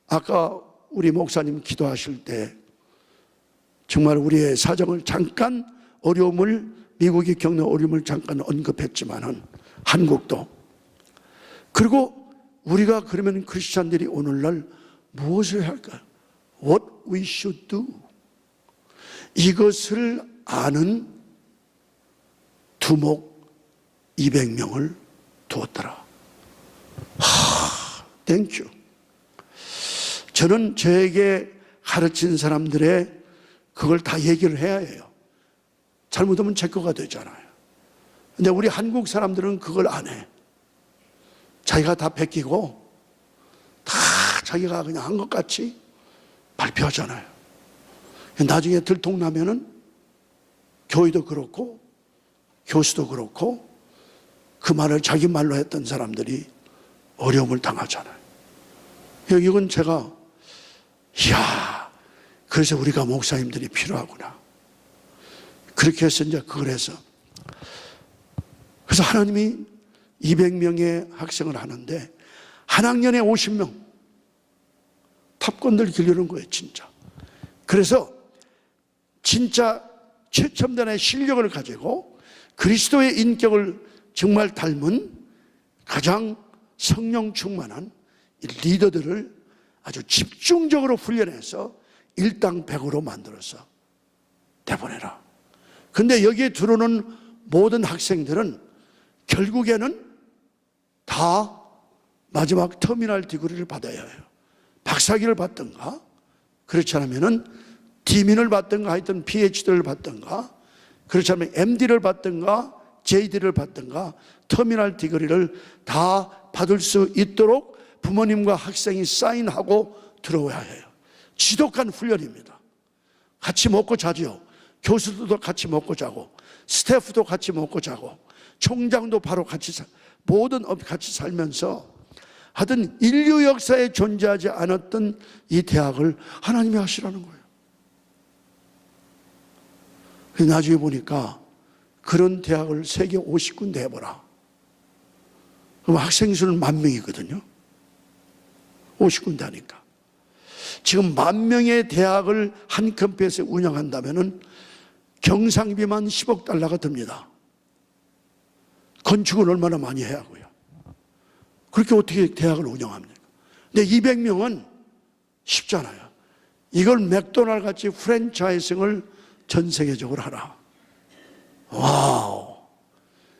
아까 우리 목사님 기도하실 때 정말 우리의 사정을 잠깐, 어려움을, 미국이 겪는 어려움을 잠깐 언급했지만은 한국도, 그리고 우리가 그러면 크리스찬들이 오늘날 무엇을 해야 할까요? What we should do. 이것을 아는 두목 200명을 두었더라. 땡큐. 저는 저에게 가르친 사람들의 그걸 다 얘기를 해야 해요. 잘못하면 제 거가 되잖아요. 근데 우리 한국 사람들은 그걸 안 해. 자기가 다 베끼고 다 자기가 그냥 한 것 같이 발표하잖아요. 나중에 들통나면은 교회도 그렇고 교수도 그렇고 그 말을 자기 말로 했던 사람들이 어려움을 당하잖아요. 이건 제가, 이야, 그래서 우리가 목사님들이 필요하구나. 그렇게 해서 이제 그걸 해서, 그래서 하나님이 200명의 학생을 하는데 한 학년에 50명 탑건들 기르는 거예요, 진짜. 그래서 진짜 최첨단의 실력을 가지고 그리스도의 인격을 정말 닮은 가장 성령 충만한 리더들을 아주 집중적으로 훈련해서 일당백으로 만들어서 내보내라. 근데 여기에 들어오는 모든 학생들은 결국에는 다 마지막 터미널 디그리를 받아야 해요. 박사학위를 받든가, 그렇지 않으면은 디민을 받든가, 하여튼 PhD를 받든가, 그렇지 않으면 MD를 받든가 JD를 받든가 터미널 디그리를 다 받을 수 있도록 부모님과 학생이 사인하고 들어와야 해요. 지독한 훈련입니다. 같이 먹고 자죠. 교수들도 같이 먹고 자고, 스태프도 같이 먹고 자고, 총장도 바로 같이 모든 업 같이 살면서 하여튼 인류 역사에 존재하지 않았던 이 대학을 하나님이 하시라는 거예요. 나중에 보니까 그런 대학을 세계 50군데 해보라. 그럼 학생 수는 10,000명이거든요. 50군데 하니까. 지금 10,000명의 대학을 한 캠퍼스에 운영한다면은 경상비만 10억 달러가 듭니다. 건축을 얼마나 많이 해야 하고요. 그렇게 어떻게 대학을 운영합니까? 근데 200명은 쉽잖아요. 이걸 맥도날드 같이 프랜차이징을 전 세계적으로 하라. 와우.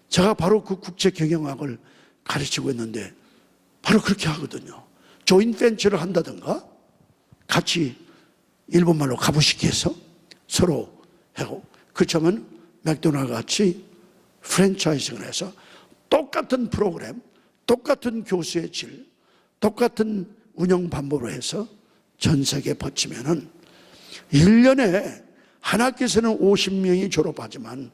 제가 바로 그 국제 경영학을 가르치고 있는데 바로 그렇게 하거든요. 조인 벤처를 한다든가 같이 일본말로 가부시키해서 서로 하고, 그렇다면 맥도날드 같이 프랜차이징을 해서 똑같은 프로그램, 똑같은 교수의 질, 똑같은 운영 방법으로 해서 전 세계에 퍼치면은 1년에 한 학교에서는 50명이 졸업하지만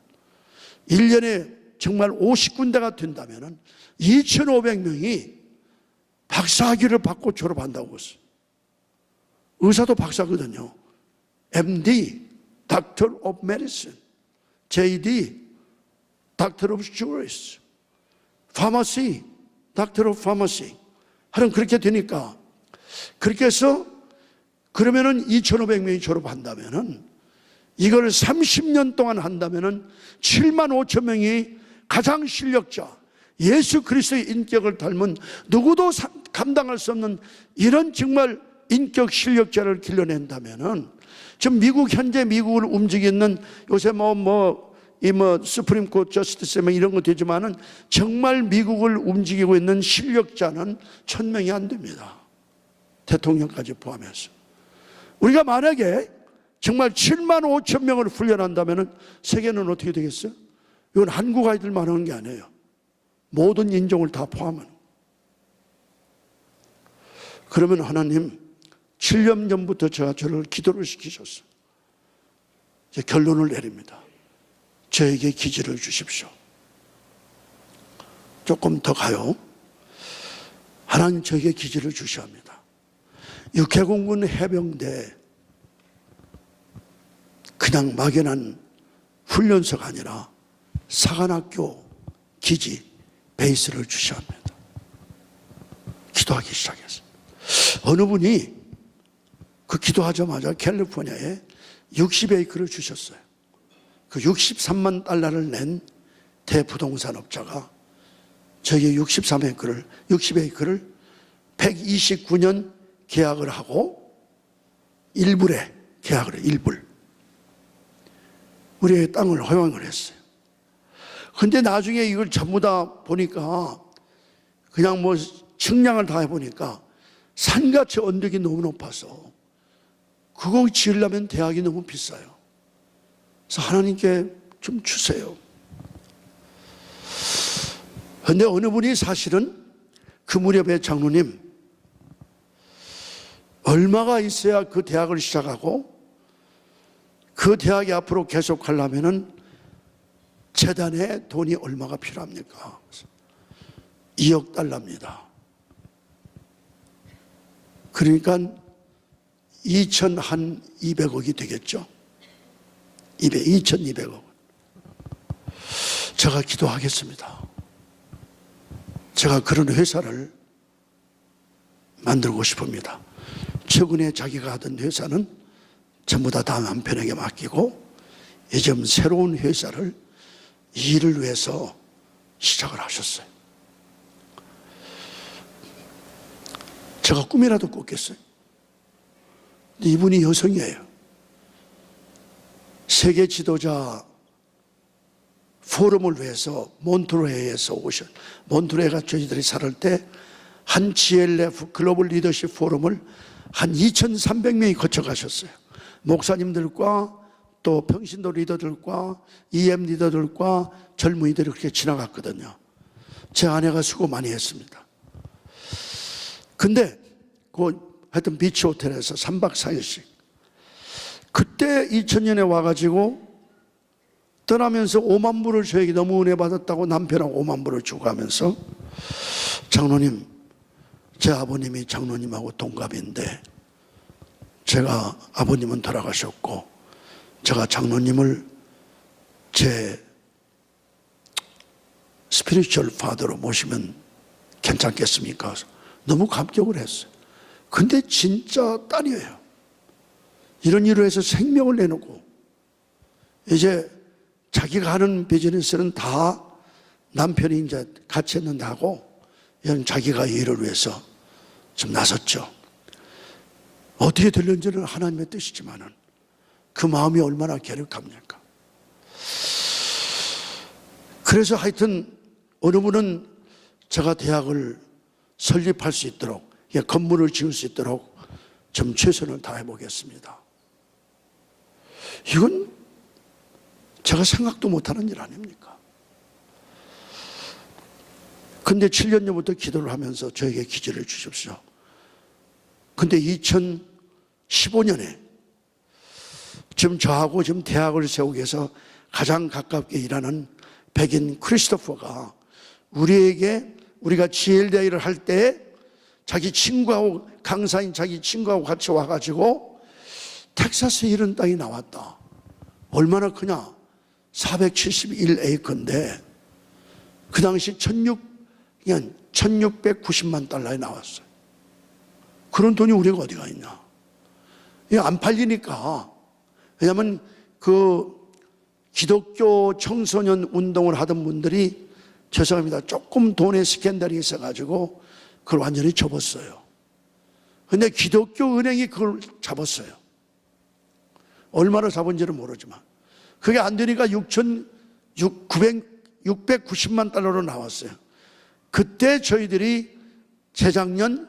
1년에 정말 50군데가 된다면은 2,500명이 박사학위를 받고 졸업한다고 했어요. 의사도 박사거든요. MD, Doctor of Medicine, JD, Doctor of Juris, Pharmacy, Doctor of Pharmacy. 하여튼 그렇게 되니까, 그렇게 해서 그러면은 2,500명이 졸업한다면은 이걸 30년 동안 한다면은 75,000명이 가장 실력자, 예수 그리스도의 인격을 닮은 누구도 감당할 수 없는 이런 정말 인격 실력자를 길러낸다면은 지금 현재 미국을 움직이는 요새 수프림 코트 저스티스 이런 거 되지만은 정말 미국을 움직이고 있는 실력자는 1000명이 안 됩니다. 대통령까지 포함해서. 우리가 만약에 정말 7만 5천 명을 훈련한다면은 세계는 어떻게 되겠어요? 이건 한국 아이들만 하는 게 아니에요. 모든 인종을 다 포함하는. 그러면 하나님 7년 전부터 저를 기도를 시키셨어요. 이제 결론을 내립니다. 저에게 기지를 주십시오. 조금 더 가요. 하나님 저에게 기지를 주셔야 합니다. 육해공군 해병대 그냥 막연한 훈련소가 아니라 사관학교 기지 베이스를 주셔야 합니다. 기도하기 시작했어요. 어느 분이 그 기도하자마자 캘리포니아에 60에이크를 주셨어요. 그 63만 달러를 낸 대부동산 업자가 저에게 60에이크를 129년 계약을 하고 1불에 계약을 해요. 1불. 우리의 땅을 허용을 했어요. 근데 나중에 이걸 전부 다 보니까 그냥 측량을 다 해보니까 산같이 언덕이 너무 높아서 그거 지으려면 대학이 너무 비싸요. 그래서 하나님께 좀 주세요. 그런데 어느 분이 사실은 그 무렵에 장로님 얼마가 있어야 그 대학을 시작하고 그 대학이 앞으로 계속하려면은 재단에 돈이 얼마가 필요합니까? 2억 달러입니다. 그러니까 2,200억이 되겠죠. 2,200억. 제가 기도하겠습니다. 제가 그런 회사를 만들고 싶습니다. 최근에 자기가 하던 회사는 전부 다 남편에게 맡기고 요즘 새로운 회사를 이 일을 위해서 시작을 하셨어요. 제가 꿈이라도 꿨겠어요. 근데 이분이 여성이에요. 세계 지도자 포럼을 위해서 몬트레에서 몬트레가 저희들이 살을 때 한 GLF 글로벌 리더십 포럼을 한 2,300명이 거쳐가셨어요. 목사님들과 또 평신도 리더들과 EM 리더들과 젊은이들이 그렇게 지나갔거든요. 제 아내가 수고 많이 했습니다. 근데 하여튼 비치 호텔에서 3박 4일씩 그때 2000년에 와가지고 떠나면서 5만 불을 저에게 너무 은혜 받았다고 남편하고 5만 불을 주고 가면서 장로님, 제 아버님이 장로님하고 동갑인데 제가 아버님은 돌아가셨고 제가 장로님을 제 스피리추얼 파더로 모시면 괜찮겠습니까? 너무 감격을 했어요. 근데 진짜 딸이에요. 이런 일로 해서 생명을 내놓고 이제 자기가 하는 비즈니스는 다 남편이 이제 같이 했는데 하고 이런 자기가 일을 위해서 좀 나섰죠. 어떻게 될는지는 하나님의 뜻이지만은 그 마음이 얼마나 괴력합니까? 그래서 하여튼 어느 분은 제가 대학을 설립할 수 있도록 건물을 지을 수 있도록 좀 최선을 다해 보겠습니다. 이건 제가 생각도 못하는 일 아닙니까? 근데 7년 전부터 기도를 하면서 저에게 기지를 주십시오. 근데 2015년에 지금 저하고 지금 대학을 세우기 위해서 가장 가깝게 일하는 백인 크리스토퍼가 우리가 GL대회를 할 때 자기 친구하고 강사인 자기 친구하고 같이 와가지고 텍사스에 이런 땅이 나왔다. 얼마나 크냐? 471에이커인데 그 당시 1690만 달러에 나왔어요. 그런 돈이 우리가 어디가 있냐? 이게 안 팔리니까. 왜냐하면 그 기독교 청소년 운동을 하던 분들이 죄송합니다. 조금 돈의 스캔들이 있어가지고 그걸 완전히 접었어요. 근데 기독교 은행이 그걸 잡았어요. 얼마나 잡은지는 모르지만. 그게 안 되니까 690만 달러로 나왔어요. 그때 저희들이 재작년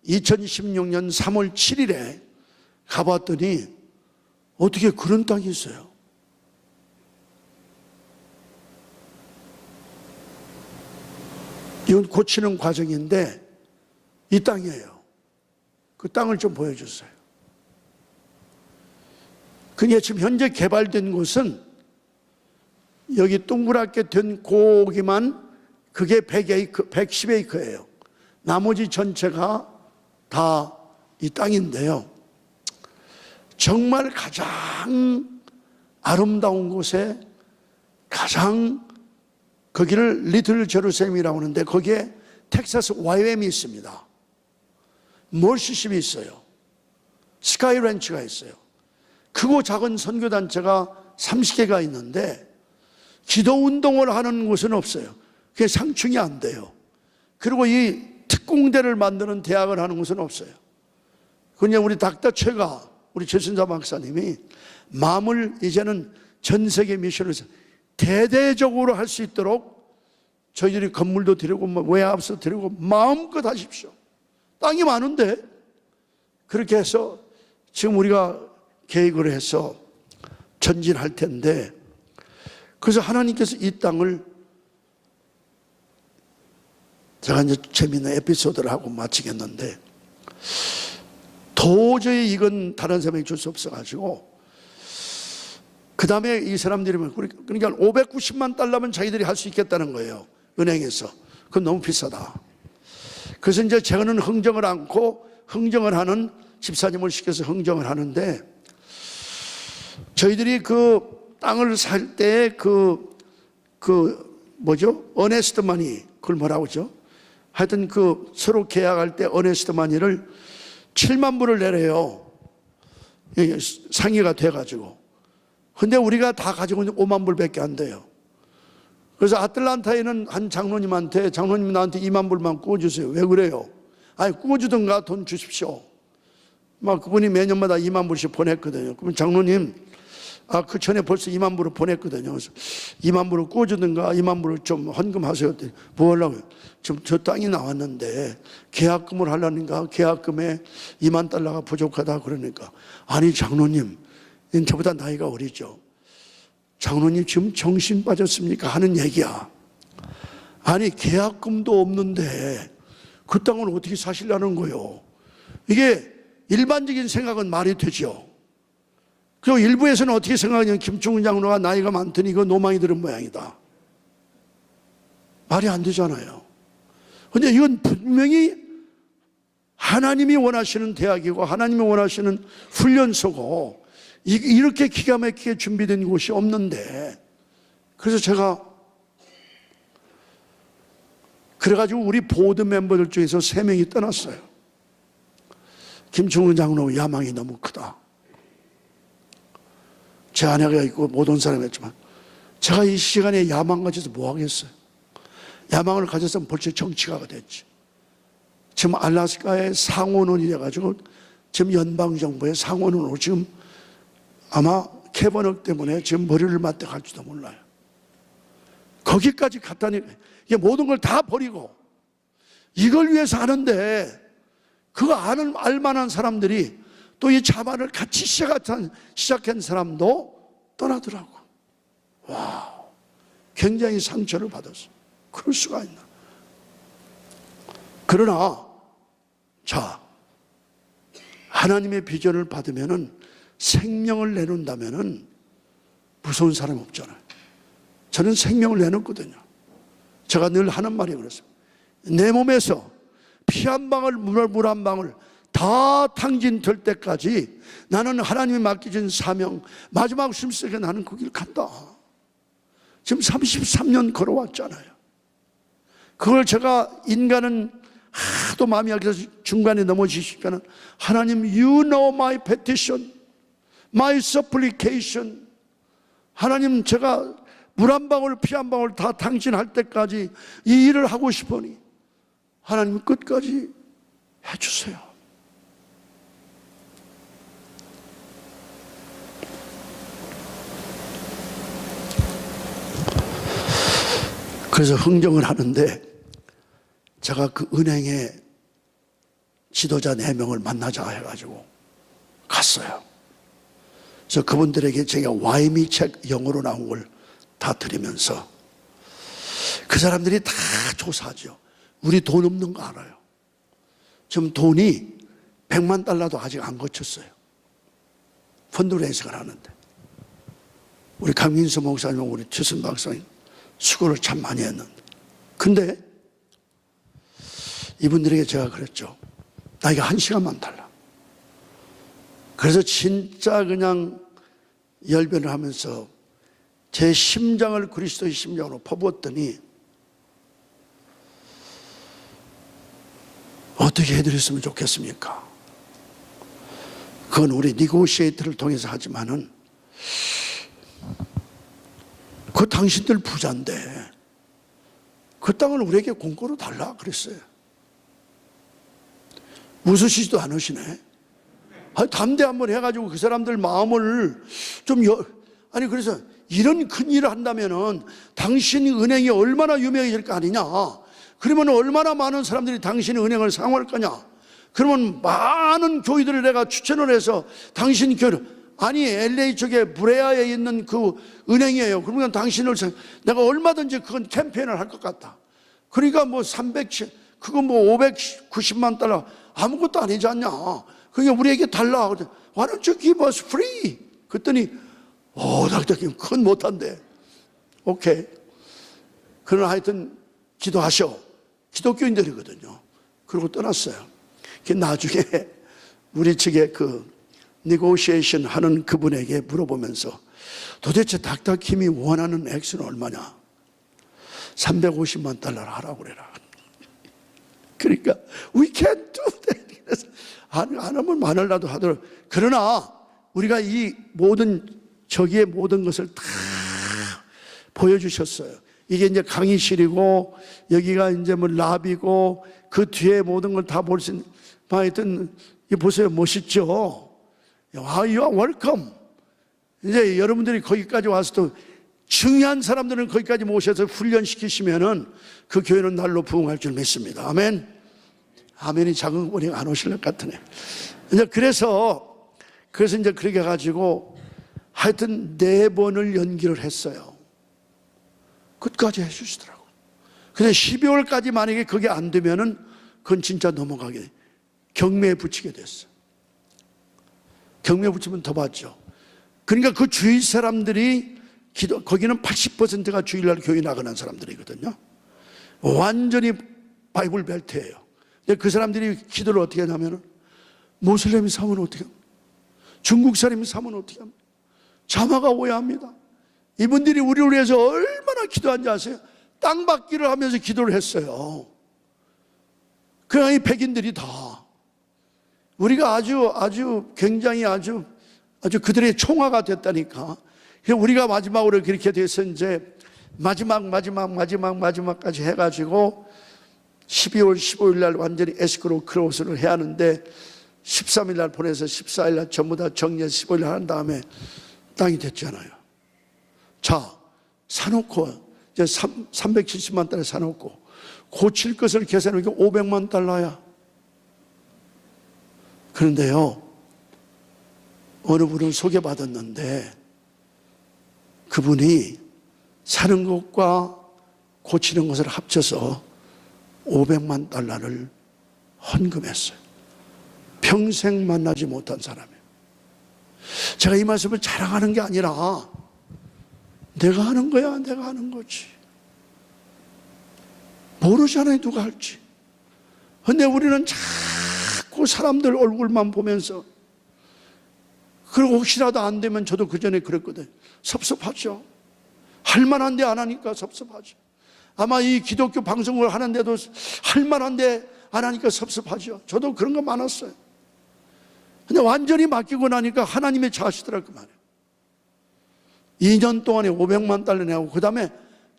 2016년 3월 7일에 가봤더니 어떻게 그런 땅이 있어요. 이건 고치는 과정인데 이 땅이에요. 그 땅을 좀 보여주세요. 그게 지금 현재 개발된 곳은 여기 동그랗게 된 고기만 그게 110에이커예요. 나머지 전체가 다 이 땅인데요. 정말 가장 아름다운 곳에 가장 거기를 리틀 제루살렘이라고 하는데 거기에 텍사스 YM이 있습니다. 멀시십이 있어요. 스카이 렌치가 있어요. 크고 작은 선교단체가 30개가 있는데 기도 운동을 하는 곳은 없어요. 그게 상충이 안 돼요. 그리고 이 특공대를 만드는 대학을 하는 곳은 없어요. 그냥 우리 닥터 최가 우리 최순자 박사님이 마음을 이제는 전 세계 미션을 대대적으로 할 수 있도록 저희들이 건물도 드리고 웨어하우스 드리고 마음껏 하십시오. 땅이 많은데 그렇게 해서 지금 우리가 계획을 해서 전진할 텐데 그래서 하나님께서 이 땅을 제가 이제 재미있는 에피소드를 하고 마치겠는데 도저히 이건 다른 사람에게 줄 수 없어가지고 그 다음에 이 사람들이 그러니까 590만 달러면 자기들이 할 수 있겠다는 거예요. 은행에서. 그건 너무 비싸다. 그래서 이제 제가는 흥정을 않고 흥정을 하는 집사님을 시켜서 흥정을 하는데 저희들이 그 땅을 살 때 어네스트 머니 그걸 뭐라고 하죠? 하여튼 그 서로 계약할 때 어네스트 머니를 7만 불을 내래요. 상의가 돼가지고. 근데 우리가 다 가지고 있는 5만 불밖에 안 돼요. 그래서 아틀란타에는 한 장로님한테 장로님 나한테 2만 불만 구워주세요. 왜 그래요? 아니 구워주든가 돈 주십시오. 막 그분이 매년마다 2만 불씩 보냈거든요. 그러면 장로님 그 전에 벌써 2만 불을 보냈거든요. 그래서 2만 불을 구워주든가 2만 불을 좀 헌금하세요. 뭐 하려고요? 지금 저 땅이 나왔는데 계약금을 하려니까 계약금에 2만 달러가 부족하다 그러니까 아니 장로님 저보다 나이가 어리죠. 장로님 지금 정신 빠졌습니까? 하는 얘기야. 아니 계약금도 없는데 그 땅을 어떻게 사시려는 거예요? 이게 일반적인 생각은 말이 되죠. 그리고 일부에서는 어떻게 생각하냐면 김충훈 장로가 나이가 많더니 이거 노망이 들은 모양이다. 말이 안 되잖아요. 그런데 이건 분명히 하나님이 원하시는 대학이고 하나님이 원하시는 훈련소고 이렇게 기가 막히게 준비된 곳이 없는데 그래서 제가 그래가지고 우리 보드 멤버들 중에서 3명이 떠났어요. 김충훈 장로 야망이 너무 크다. 제 아내가 있고 모든 사람이 있지만 제가 이 시간에 야망 가져서 뭐 하겠어요? 야망을 가졌으면 벌써 정치가가 됐지. 지금 알래스카의 상원원이 돼가지고 지금 연방정부의 상원원으로 지금 아마 캐버넉 때문에 지금 머리를 맞대 갈지도 몰라요. 거기까지 갔다니 이게 모든 걸 다 버리고 이걸 위해서 하는데 그거 알만한 사람들이 또 이 자만을 같이 시작한 사람도 떠나더라고. 와, 굉장히 상처를 받았어. 그럴 수가 있나. 그러나 자 하나님의 비전을 받으면은 생명을 내놓는다면은 무서운 사람 없잖아요. 저는 생명을 내놓거든요. 제가 늘 하는 말이 그렇습니다. 내 몸에서 피 한 방울, 물 한 방울 다 탕진될 때까지 나는 하나님이 맡겨진 사명, 마지막 숨쉬게 나는 그 길 간다. 지금 33년 걸어왔잖아요. 그걸 제가 인간은 하도 마음이 약해서 중간에 넘어지시니까 하나님 You know my petition, my supplication. 하나님 제가 물 한 방울 피 한 방울 다 탕진할 때까지 이 일을 하고 싶으니 하나님 끝까지 해주세요. 그래서 흥정을 하는데 제가 그 은행의 지도자 4명을 만나자 해가지고 갔어요. 그래서 그분들에게 제가 와이미 책 영어로 나온 걸 다 드리면서 그 사람들이 다 조사하죠. 우리 돈 없는 거 알아요. 지금 돈이 100만 달러도 아직 안 거쳤어요. 펀드레이싱을 하는데 우리 강민수 목사님, 우리 최순 박사님 수고를 참 많이 했는데, 근데 이분들에게 제가 그랬죠. 나 이거 1시간만 달라. 그래서 진짜 그냥 열변을 하면서 제 심장을 그리스도의 심장으로 퍼부었더니 어떻게 해드렸으면 좋겠습니까? 그건 우리 니고시에이트를 통해서 하지만은 그 당신들 부자인데 그 땅을 우리에게 공고로 달라 그랬어요. 웃으시지도 않으시네. 담대 한번 해가지고 그 사람들 마음을 좀 아니 그래서 이런 큰 일을 한다면은 당신이 은행이 얼마나 유명해질 거 아니냐. 그러면 얼마나 많은 사람들이 당신의 은행을 사용할 거냐. 그러면 많은 교회들을 내가 추천을 해서 당신 교회, 아니 LA 쪽에 브레아에 있는 그 은행이에요. 그러면 당신을 내가 얼마든지 그건 캠페인을 할 것 같다. 그러니까 뭐 300, 그거 뭐 590만 달러 아무것도 아니지 않냐. 그게 우리에게 달라. Why don't you give us free? 그랬더니 그건 못한대. 오케이. 그러나 하여튼 기도하셔. 기독교인들이거든요. 그러고 떠났어요. 나중에 우리 측에 그 네고시에이션 하는 그분에게 물어보면서 도대체 닥터킴이 원하는 액수는 얼마냐? 350만 달러를 하라고 그래라. 그러니까 we can't do that. 그래서 안 하면 마늘라도 하도록. 그러나 우리가 이 모든 저기의 모든 것을 다 보여주셨어요. 이게 이제 강의실이고 여기가 이제 뭐 랍이고 그 뒤에 모든 걸 다 볼 수 있는. 하여튼 이 보세요. 멋있죠? You are welcome. 이제 여러분들이 거기까지 와서 또 중요한 사람들은 거기까지 모셔서 훈련시키시면은 그 교회는 날로 부흥할 줄 믿습니다. 아멘. 아멘이 작은 거니 안 오실 것 같으네. 이제 그래서 이제 그렇게 해가지고 하여튼 4번을 연기를 했어요. 끝까지 해주시더라고. 근데 12월까지 만약에 그게 안 되면은 그건 진짜 넘어가게 경매에 붙이게 됐어. 경매에 붙이면 더 받죠. 그러니까 그 주위 사람들이 거기는 80%가 주일날 교회 나가는 사람들이거든요. 완전히 바이블 벨트예요. 근데 그 사람들이 기도를 어떻게 하냐면은 모슬렘이 사면 어떻게 합니까? 중국 사람이 사면 어떻게 합니까? 자마가 오야 합니다. 이분들이 우리를 위해서 얼마나 기도한지 아세요? 땅 받기를 하면서 기도를 했어요. 그냥 이 백인들이 다 우리가 아주 굉장히 아주 그들의 총화가 됐다니까. 우리가 마지막으로 그렇게 돼서 이제 마지막까지 해가지고 12월 15일 날 완전히 에스크로 크로스를 해야 하는데 13일 날 보내서 14일 날 전부 다 정리해서 15일 날 한 다음에 땅이 됐잖아요. 자, 사놓고 이제 370만 달러 사놓고 고칠 것을 계산하니까 500만 달러야. 그런데요, 어느 분을 소개받았는데 그분이 사는 것과 고치는 것을 합쳐서 500만 달러를 헌금했어요. 평생 만나지 못한 사람이에요. 제가 이 말씀을 자랑하는 게 아니라 내가 하는 거야. 내가 하는 거지. 모르잖아요, 누가 할지. 근데 우리는 자꾸 사람들 얼굴만 보면서, 그리고 혹시라도 안 되면 저도 그 전에 그랬거든요. 섭섭하죠. 할 만한데 안 하니까 섭섭하죠. 아마 이 기독교 방송을 하는데도 할 만한데 안 하니까 섭섭하죠. 저도 그런 거 많았어요. 근데 완전히 맡기고 나니까 하나님의 자시더라 그 말이에요. 2년 동안에 500만 달러 내고 그 다음에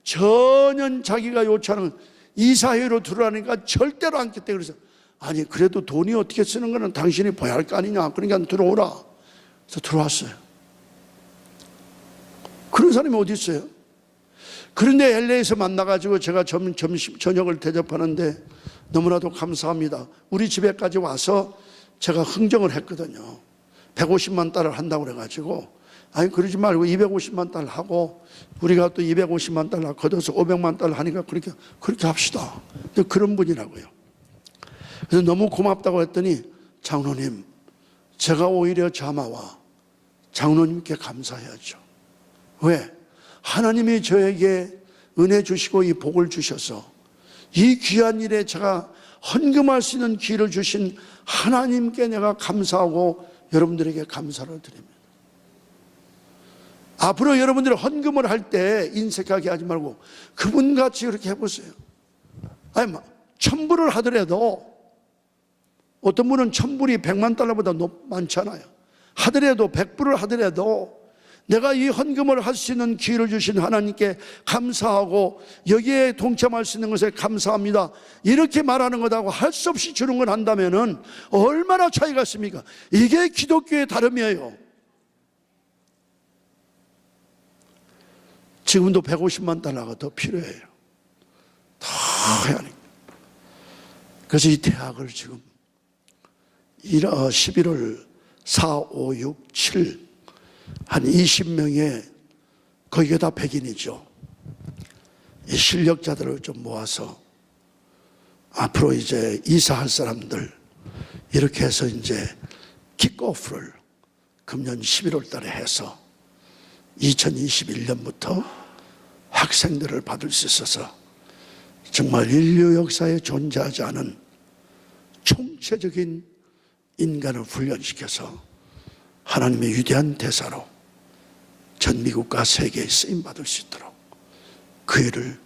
전혀 자기가 요구하는 이사회로 들어가니까 절대로 않겠대. 그래서 아니 그래도 돈이 어떻게 쓰는 거는 당신이 봐야 할 거 아니냐. 그러니까 들어오라. 그래서 들어왔어요. 그런 사람이 어디 있어요? 그런데 LA에서 만나가지고 제가 저녁을 대접하는데 너무나도 감사합니다. 우리 집에까지 와서 제가 흥정을 했거든요. 150만 달러를 한다고 그래가지고 아니 그러지 말고 250만 달러 하고 우리가 또 250만 달러 걷어서 500만 달러 하니까 그렇게 합시다. 그런 분이라고요. 그래서 너무 고맙다고 했더니 장로님, 제가 오히려 자마와 장로님께 감사해야죠. 왜? 하나님이 저에게 은혜 주시고 이 복을 주셔서 이 귀한 일에 제가 헌금할 수 있는 기회를 주신 하나님께 내가 감사하고 여러분들에게 감사를 드립니다. 앞으로 여러분들이 헌금을 할 때 인색하게 하지 말고 그분같이 그렇게 해보세요. 아니 1000불을 하더라도 어떤 분은 1000불이 100만 달러보다 많잖아요. 하더라도 100불을 하더라도 내가 이 헌금을 할 수 있는 기회를 주신 하나님께 감사하고 여기에 동참할 수 있는 것에 감사합니다. 이렇게 말하는 것하고 할 수 없이 주는 걸 한다면 얼마나 차이가 있습니까? 이게 기독교의 다름이에요. 지금도 150만 달러가 더 필요해요. 더 해야 합니다. 그래서 이 대학을 지금 11월 4, 5, 6, 7 한 20명의 거기가 다 백인이죠. 이 실력자들을 좀 모아서 앞으로 이제 이사할 사람들 이렇게 해서 이제 킥오프를 금년 11월 달에 해서 2021년부터 학생들을 받을 수 있어서 정말 인류 역사에 존재하지 않은 총체적인 인간을 훈련시켜서 하나님의 위대한 대사로 전 미국과 세계에 쓰임받을 수 있도록 그 일을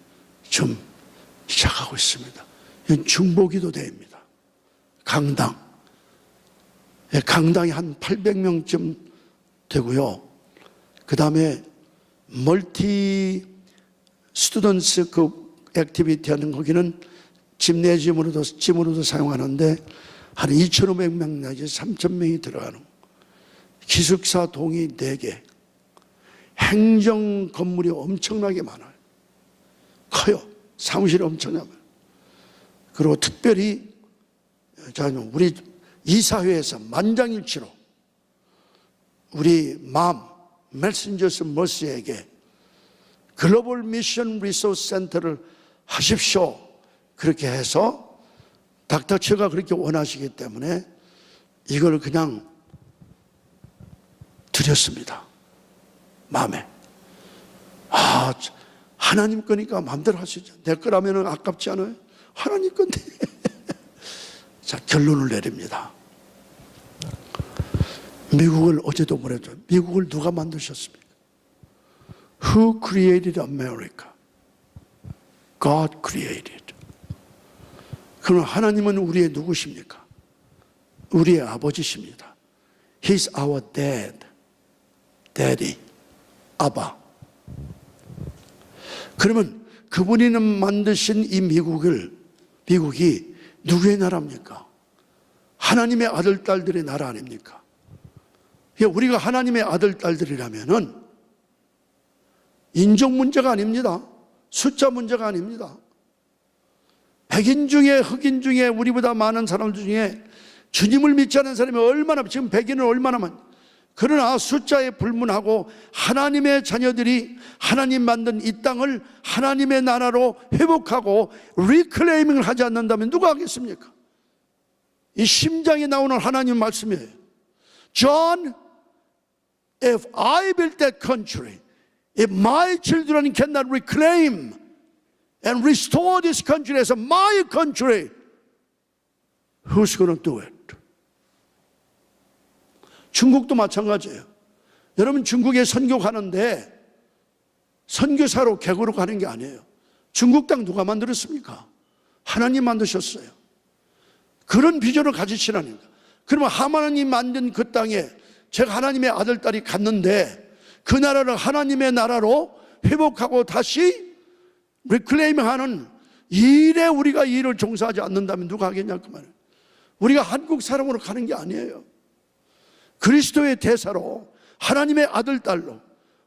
좀 시작하고 있습니다. 이건 중보기도 대회입니다. 강당이 한 800명쯤 되고요. 그 다음에 멀티 스튜던스 그 액티비티 하는 거기는 짐으로도 사용하는데 한 2,500명 내지 3,000명이 들어가는 기숙사 동이 4개, 행정 건물이 엄청나게 많아요. 커요. 사무실이 엄청나게 많아요. 그리고 특별히 우리 이사회에서 만장일치로 우리 메신저스 머시에게 글로벌 미션 리소스 센터를 하십시오. 그렇게 해서 닥터처가 그렇게 원하시기 때문에 이걸 그냥 드렸습니다. 마음에. 하나님 거니까 마음대로 하시죠. 내 거라면 아깝지 않아요? 하나님 건데. 자, 결론을 내립니다. 미국을 어제도 말했죠. 미국을 누가 만드셨습니까? Who created America? God created. 그럼 하나님은 우리의 누구십니까? 우리의 아버지십니다. He's our dad. Daddy. 아바. 그러면 그분이 만드신 이 미국이 누구의 나라입니까? 하나님의 아들, 딸들의 나라 아닙니까? 우리가 하나님의 아들, 딸들이라면은 인종 문제가 아닙니다. 숫자 문제가 아닙니다. 백인 중에 흑인 중에 우리보다 많은 사람들 중에 주님을 믿지 않는 사람이 얼마나, 지금 백인은 얼마나 많. 그러나 숫자에 불문하고 하나님의 자녀들이 하나님 만든 이 땅을 하나님의 나라로 회복하고 리클레이밍을 하지 않는다면 누가 하겠습니까? 이 심장에 나오는 하나님 말씀이에요. John, if I build that country, if my children cannot reclaim and restore this country as my country, who's going to do it? 중국도 마찬가지예요. 여러분 중국에 선교 가는데 선교사로 개고로 가는 게 아니에요. 중국 땅 누가 만들었습니까? 하나님 만드셨어요. 그런 비전을 가지시라니까. 그러면 하나님 만든 그 땅에 제가 하나님의 아들, 딸이 갔는데 그 나라를 하나님의 나라로 회복하고 다시 리클레임하는 일에 우리가 일을 종사하지 않는다면 누가 하겠냐 그 말이에요. 우리가 한국 사람으로 가는 게 아니에요. 그리스도의 대사로, 하나님의 아들, 딸로,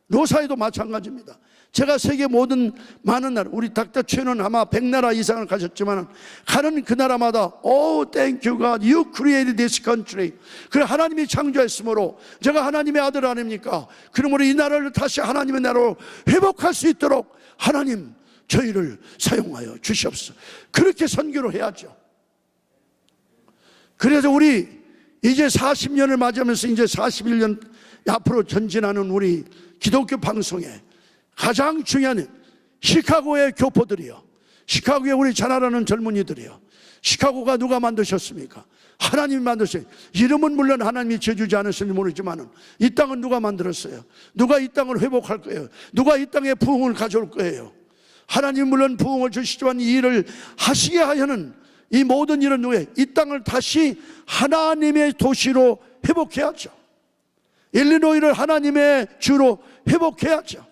노사에도 마찬가지입니다. 제가 세계 모든 많은 나라, 우리 닥터 최는 아마 100나라 이상을 가셨지만 가는 그 나라마다 Oh, thank you God, you created this country. 그래, 하나님이 창조했으므로 제가 하나님의 아들 아닙니까? 그러므로 이 나라를 다시 하나님의 나라로 회복할 수 있도록 하나님 저희를 사용하여 주시옵소서. 그렇게 선교를 해야죠. 그래서 우리 이제 40년을 맞이하면서 이제 41년 앞으로 전진하는 우리 기독교 방송에 가장 중요한 시카고의 교포들이요, 시카고의 우리 잘 알아는 젊은이들이요. 시카고가 누가 만드셨습니까? 하나님이 만드셨어요. 이름은 물론 하나님이 지어주지 않으실지 모르지만 이 땅은 누가 만들었어요? 누가 이 땅을 회복할 거예요? 누가 이 땅에 부흥을 가져올 거예요? 하나님 물론 부흥을 주시지만 이 일을 하시게 하려는 이 모든 일은 누구예요? 이 땅을 다시 하나님의 도시로 회복해야죠. 일리노이를 하나님의 주로 회복해야죠.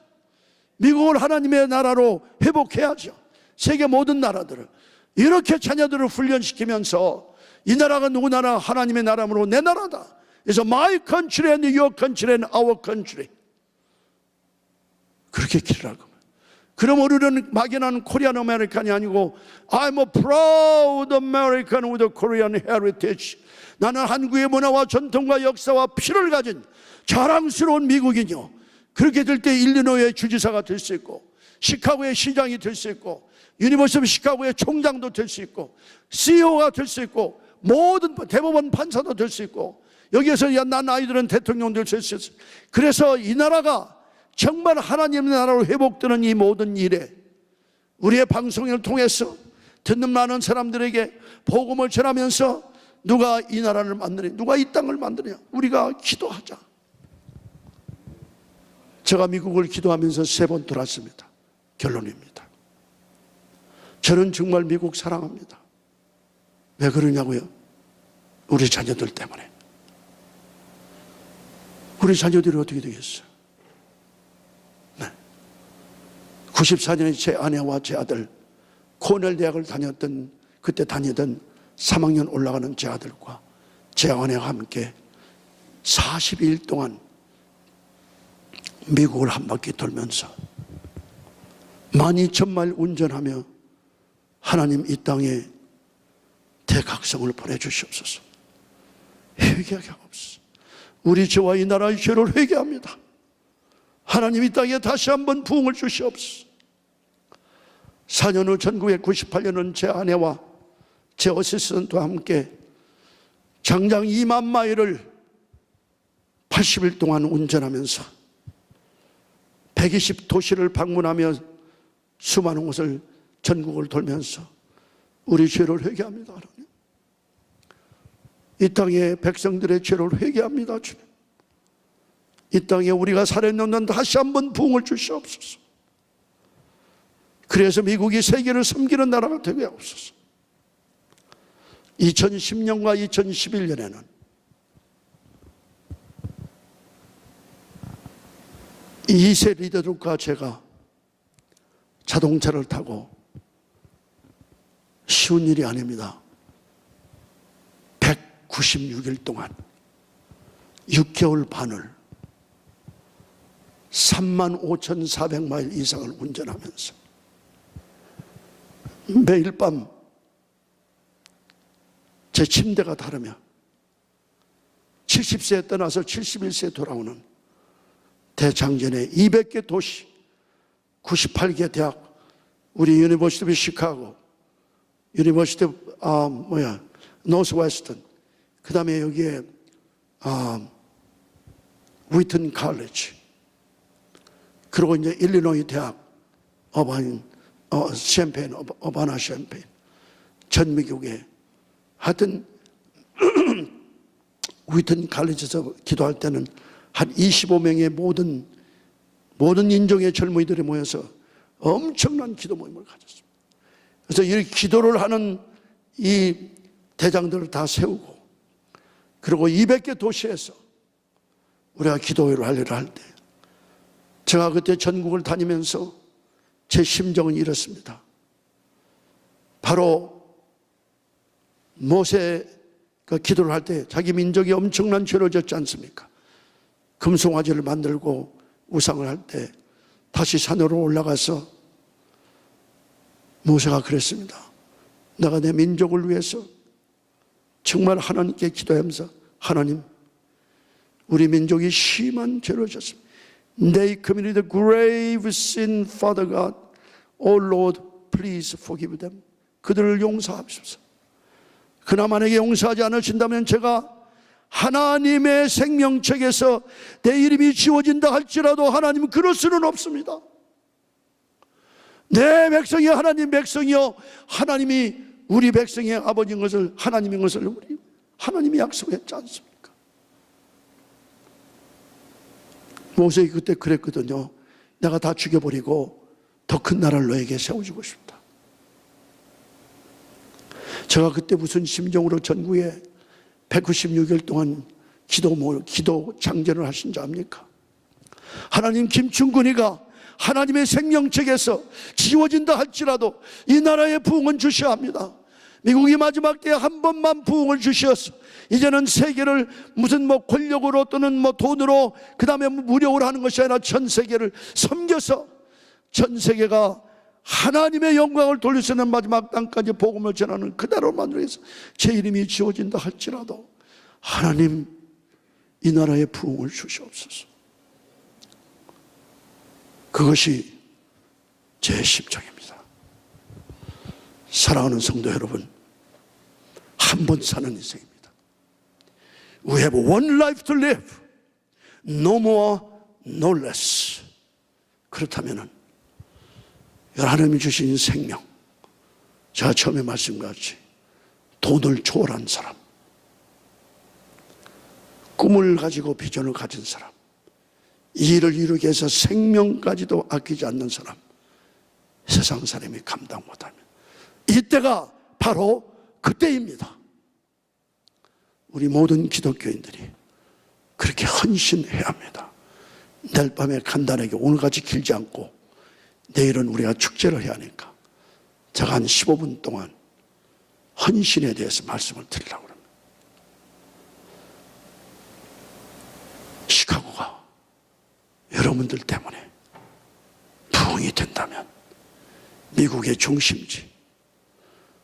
미국을 하나님의 나라로 회복해야죠. 세계 모든 나라들을 이렇게 자녀들을 훈련시키면서 이 나라가 누구 나라? 하나님의 나라므로 내 나라다. 그래서 my country and your country and our country, 그렇게 기르라고. 그럼 우리는 막연한 코리안 아메리칸이 아니고 I'm a proud American with a Korean heritage. 나는 한국의 문화와 전통과 역사와 피를 가진 자랑스러운 미국인이요. 그렇게 될 때 일리노이의 주지사가 될 수 있고, 시카고의 시장이 될 수 있고, 유니버시티 오브 시카고의 총장도 될 수 있고, CEO가 될 수 있고, 모든 대법원 판사도 될 수 있고, 여기에서 난 아이들은 대통령 될 수 있어요. 그래서 이 나라가 정말 하나님의 나라로 회복되는 이 모든 일에 우리의 방송을 통해서 듣는 많은 사람들에게 복음을 전하면서 누가 이 나라를 만드냐, 누가 이 땅을 만드냐, 우리가 기도하자. 제가 미국을 기도하면서 3번 돌았습니다. 결론입니다. 저는 정말 미국 사랑합니다. 왜 그러냐고요? 우리 자녀들 때문에. 우리 자녀들이 어떻게 되겠어요? 네. 94년에 제 아내와 제 아들, 코넬 대학을 다녔던, 그때 다니던 3학년 올라가는 제 아들과 제 아내와 함께 42일 동안 미국을 한 바퀴 돌면서 12,000마일 운전하며 하나님 이 땅에 대각성을 보내주시옵소서. 회개하게 하옵소서. 우리 죄와 이 나라의 죄를 회개합니다. 하나님 이 땅에 다시 한번 부흥을 주시옵소서. 4년 후 1998년은 제 아내와 제 어시스턴트와 함께 장장 2만 마일을 80일 동안 운전하면서 120도시를 방문하며 수많은 곳을 전국을 돌면서 우리 죄를 회개합니다. 하나님. 이 땅의 백성들의 죄를 회개합니다. 주님. 이 땅에 우리가 살아있는 다시 한번 부흥을 주시옵소서. 그래서 미국이 세계를 섬기는 나라가 되게 하옵소서. 2010년과 2011년에는 이세 리더들과 제가 자동차를 타고, 쉬운 일이 아닙니다, 196일 동안 6개월 반을 35,400마일 이상을 운전하면서 매일 밤 제 침대가 다르며 70세에 떠나서 71세에 돌아오는 대장전의 200개 도시, 98개 대학, 우리 유니버시티 오브 시카고, 유니버시티 노스웨스턴, 그 다음에 여기에 위튼 칼리지, 그리고 이제 일리노이 대학, 어바나 샴페인, 전 미국에 하여튼 위튼 칼리지에서 기도할 때는 한 25명의 모든 인종의 젊은이들이 모여서 엄청난 기도 모임을 가졌습니다. 그래서 이 기도를 하는 이 대장들을 다 세우고, 그리고 200개 도시에서 우리가 기도회를 하려고 할 때, 제가 그때 전국을 다니면서 제 심정은 이렇습니다. 바로 모세 그 기도를 할 때 자기 민족이 엄청난 죄를 졌지 않습니까? 금송아지를 만들고 우상을 할 때 다시 산으로 올라가서 모세가 그랬습니다. 내가 내 민족을 위해서 정말 하나님께 기도하면서, 하나님, 우리 민족이 심한 죄를 졌습니다. They committed a grave sin, Father God. Oh Lord, please forgive them. 그들을 용서하옵소서. 그나 만약에 용서하지 않으신다면 제가 하나님의 생명책에서 내 이름이 지워진다 할지라도 하나님 그럴 수는 없습니다. 내 백성이 하나님 백성이요, 하나님이 우리 백성의 아버지인 것을, 하나님인 것을 우리 하나님이 약속했지 않습니까? 모세가 그때 그랬거든요. 내가 다 죽여버리고 더 큰 나라를 너에게 세워주고 싶다. 제가 그때 무슨 심정으로 전국에 196일 동안 기도 장전을 하신 줄 압니까? 하나님, 김충근이가 하나님의 생명책에서 지워진다 할지라도 이 나라에 부흥은 주셔야 합니다. 미국이 마지막 때에 한 번만 부흥을 주셔서 이제는 세계를 무슨 권력으로 또는 돈으로 그 다음에 무력으로 하는 것이 아니라 전 세계를 섬겨서 전 세계가 하나님의 영광을 돌릴 수 있는 마지막 땅까지 복음을 전하는 그대로 만들기 위해서 제 이름이 지워진다 할지라도 하나님, 이 나라에 부흥을 주시옵소서. 그것이 제 심정입니다. 사랑하는 성도 여러분, 한 번 사는 인생입니다. We have one life to live, no more, no less. 그렇다면 하나님이 주신 생명, 제가 처음에 말씀드렸지, 돈을 초월한 사람, 꿈을 가지고 비전을 가진 사람, 이 일을 이루기 위해서 생명까지도 아끼지 않는 사람, 세상 사람이 감당 못하면 이때가 바로 그때입니다. 우리 모든 기독교인들이 그렇게 헌신해야 합니다. 내일 밤에 간단하게 오늘같이 길지 않고 내일은 우리가 축제를 해야 하니까 제가 한 15분 동안 헌신에 대해서 말씀을 드리려고 합니다. 시카고가 여러분들 때문에 부흥이 된다면 미국의 중심지,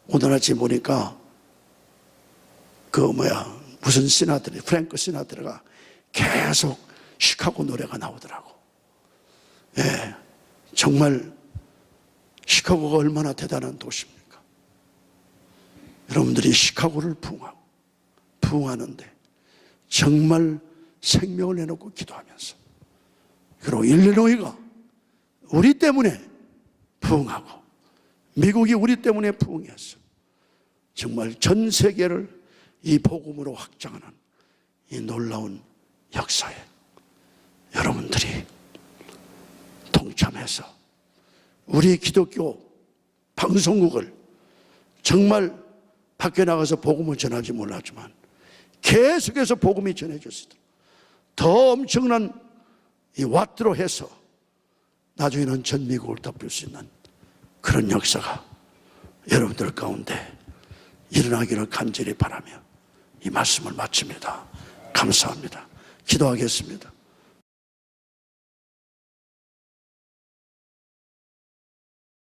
오늘 아침 보니까 무슨 시나트리, 프랭크 시나트리가 계속 시카고 노래가 나오더라고. 예, 정말 시카고가 얼마나 대단한 도시입니까? 여러분들이 시카고를 부흥하는데 정말 생명을 내놓고 기도하면서, 그리고 일리노이가 우리 때문에 부흥하고 미국이 우리 때문에 부흥했어. 정말 전 세계를 이 복음으로 확장하는 이 놀라운 역사에 여러분들이 동참해서 우리 기독교 방송국을 정말 밖에 나가서 복음을 전하지 몰랐지만 계속해서 복음이 전해졌습니다. 더 엄청난 이 와트로 해서 나중에는 전 미국을 덮을 수 있는 그런 역사가 여러분들 가운데 일어나기를 간절히 바라며 이 말씀을 마칩니다. 감사합니다. 기도하겠습니다.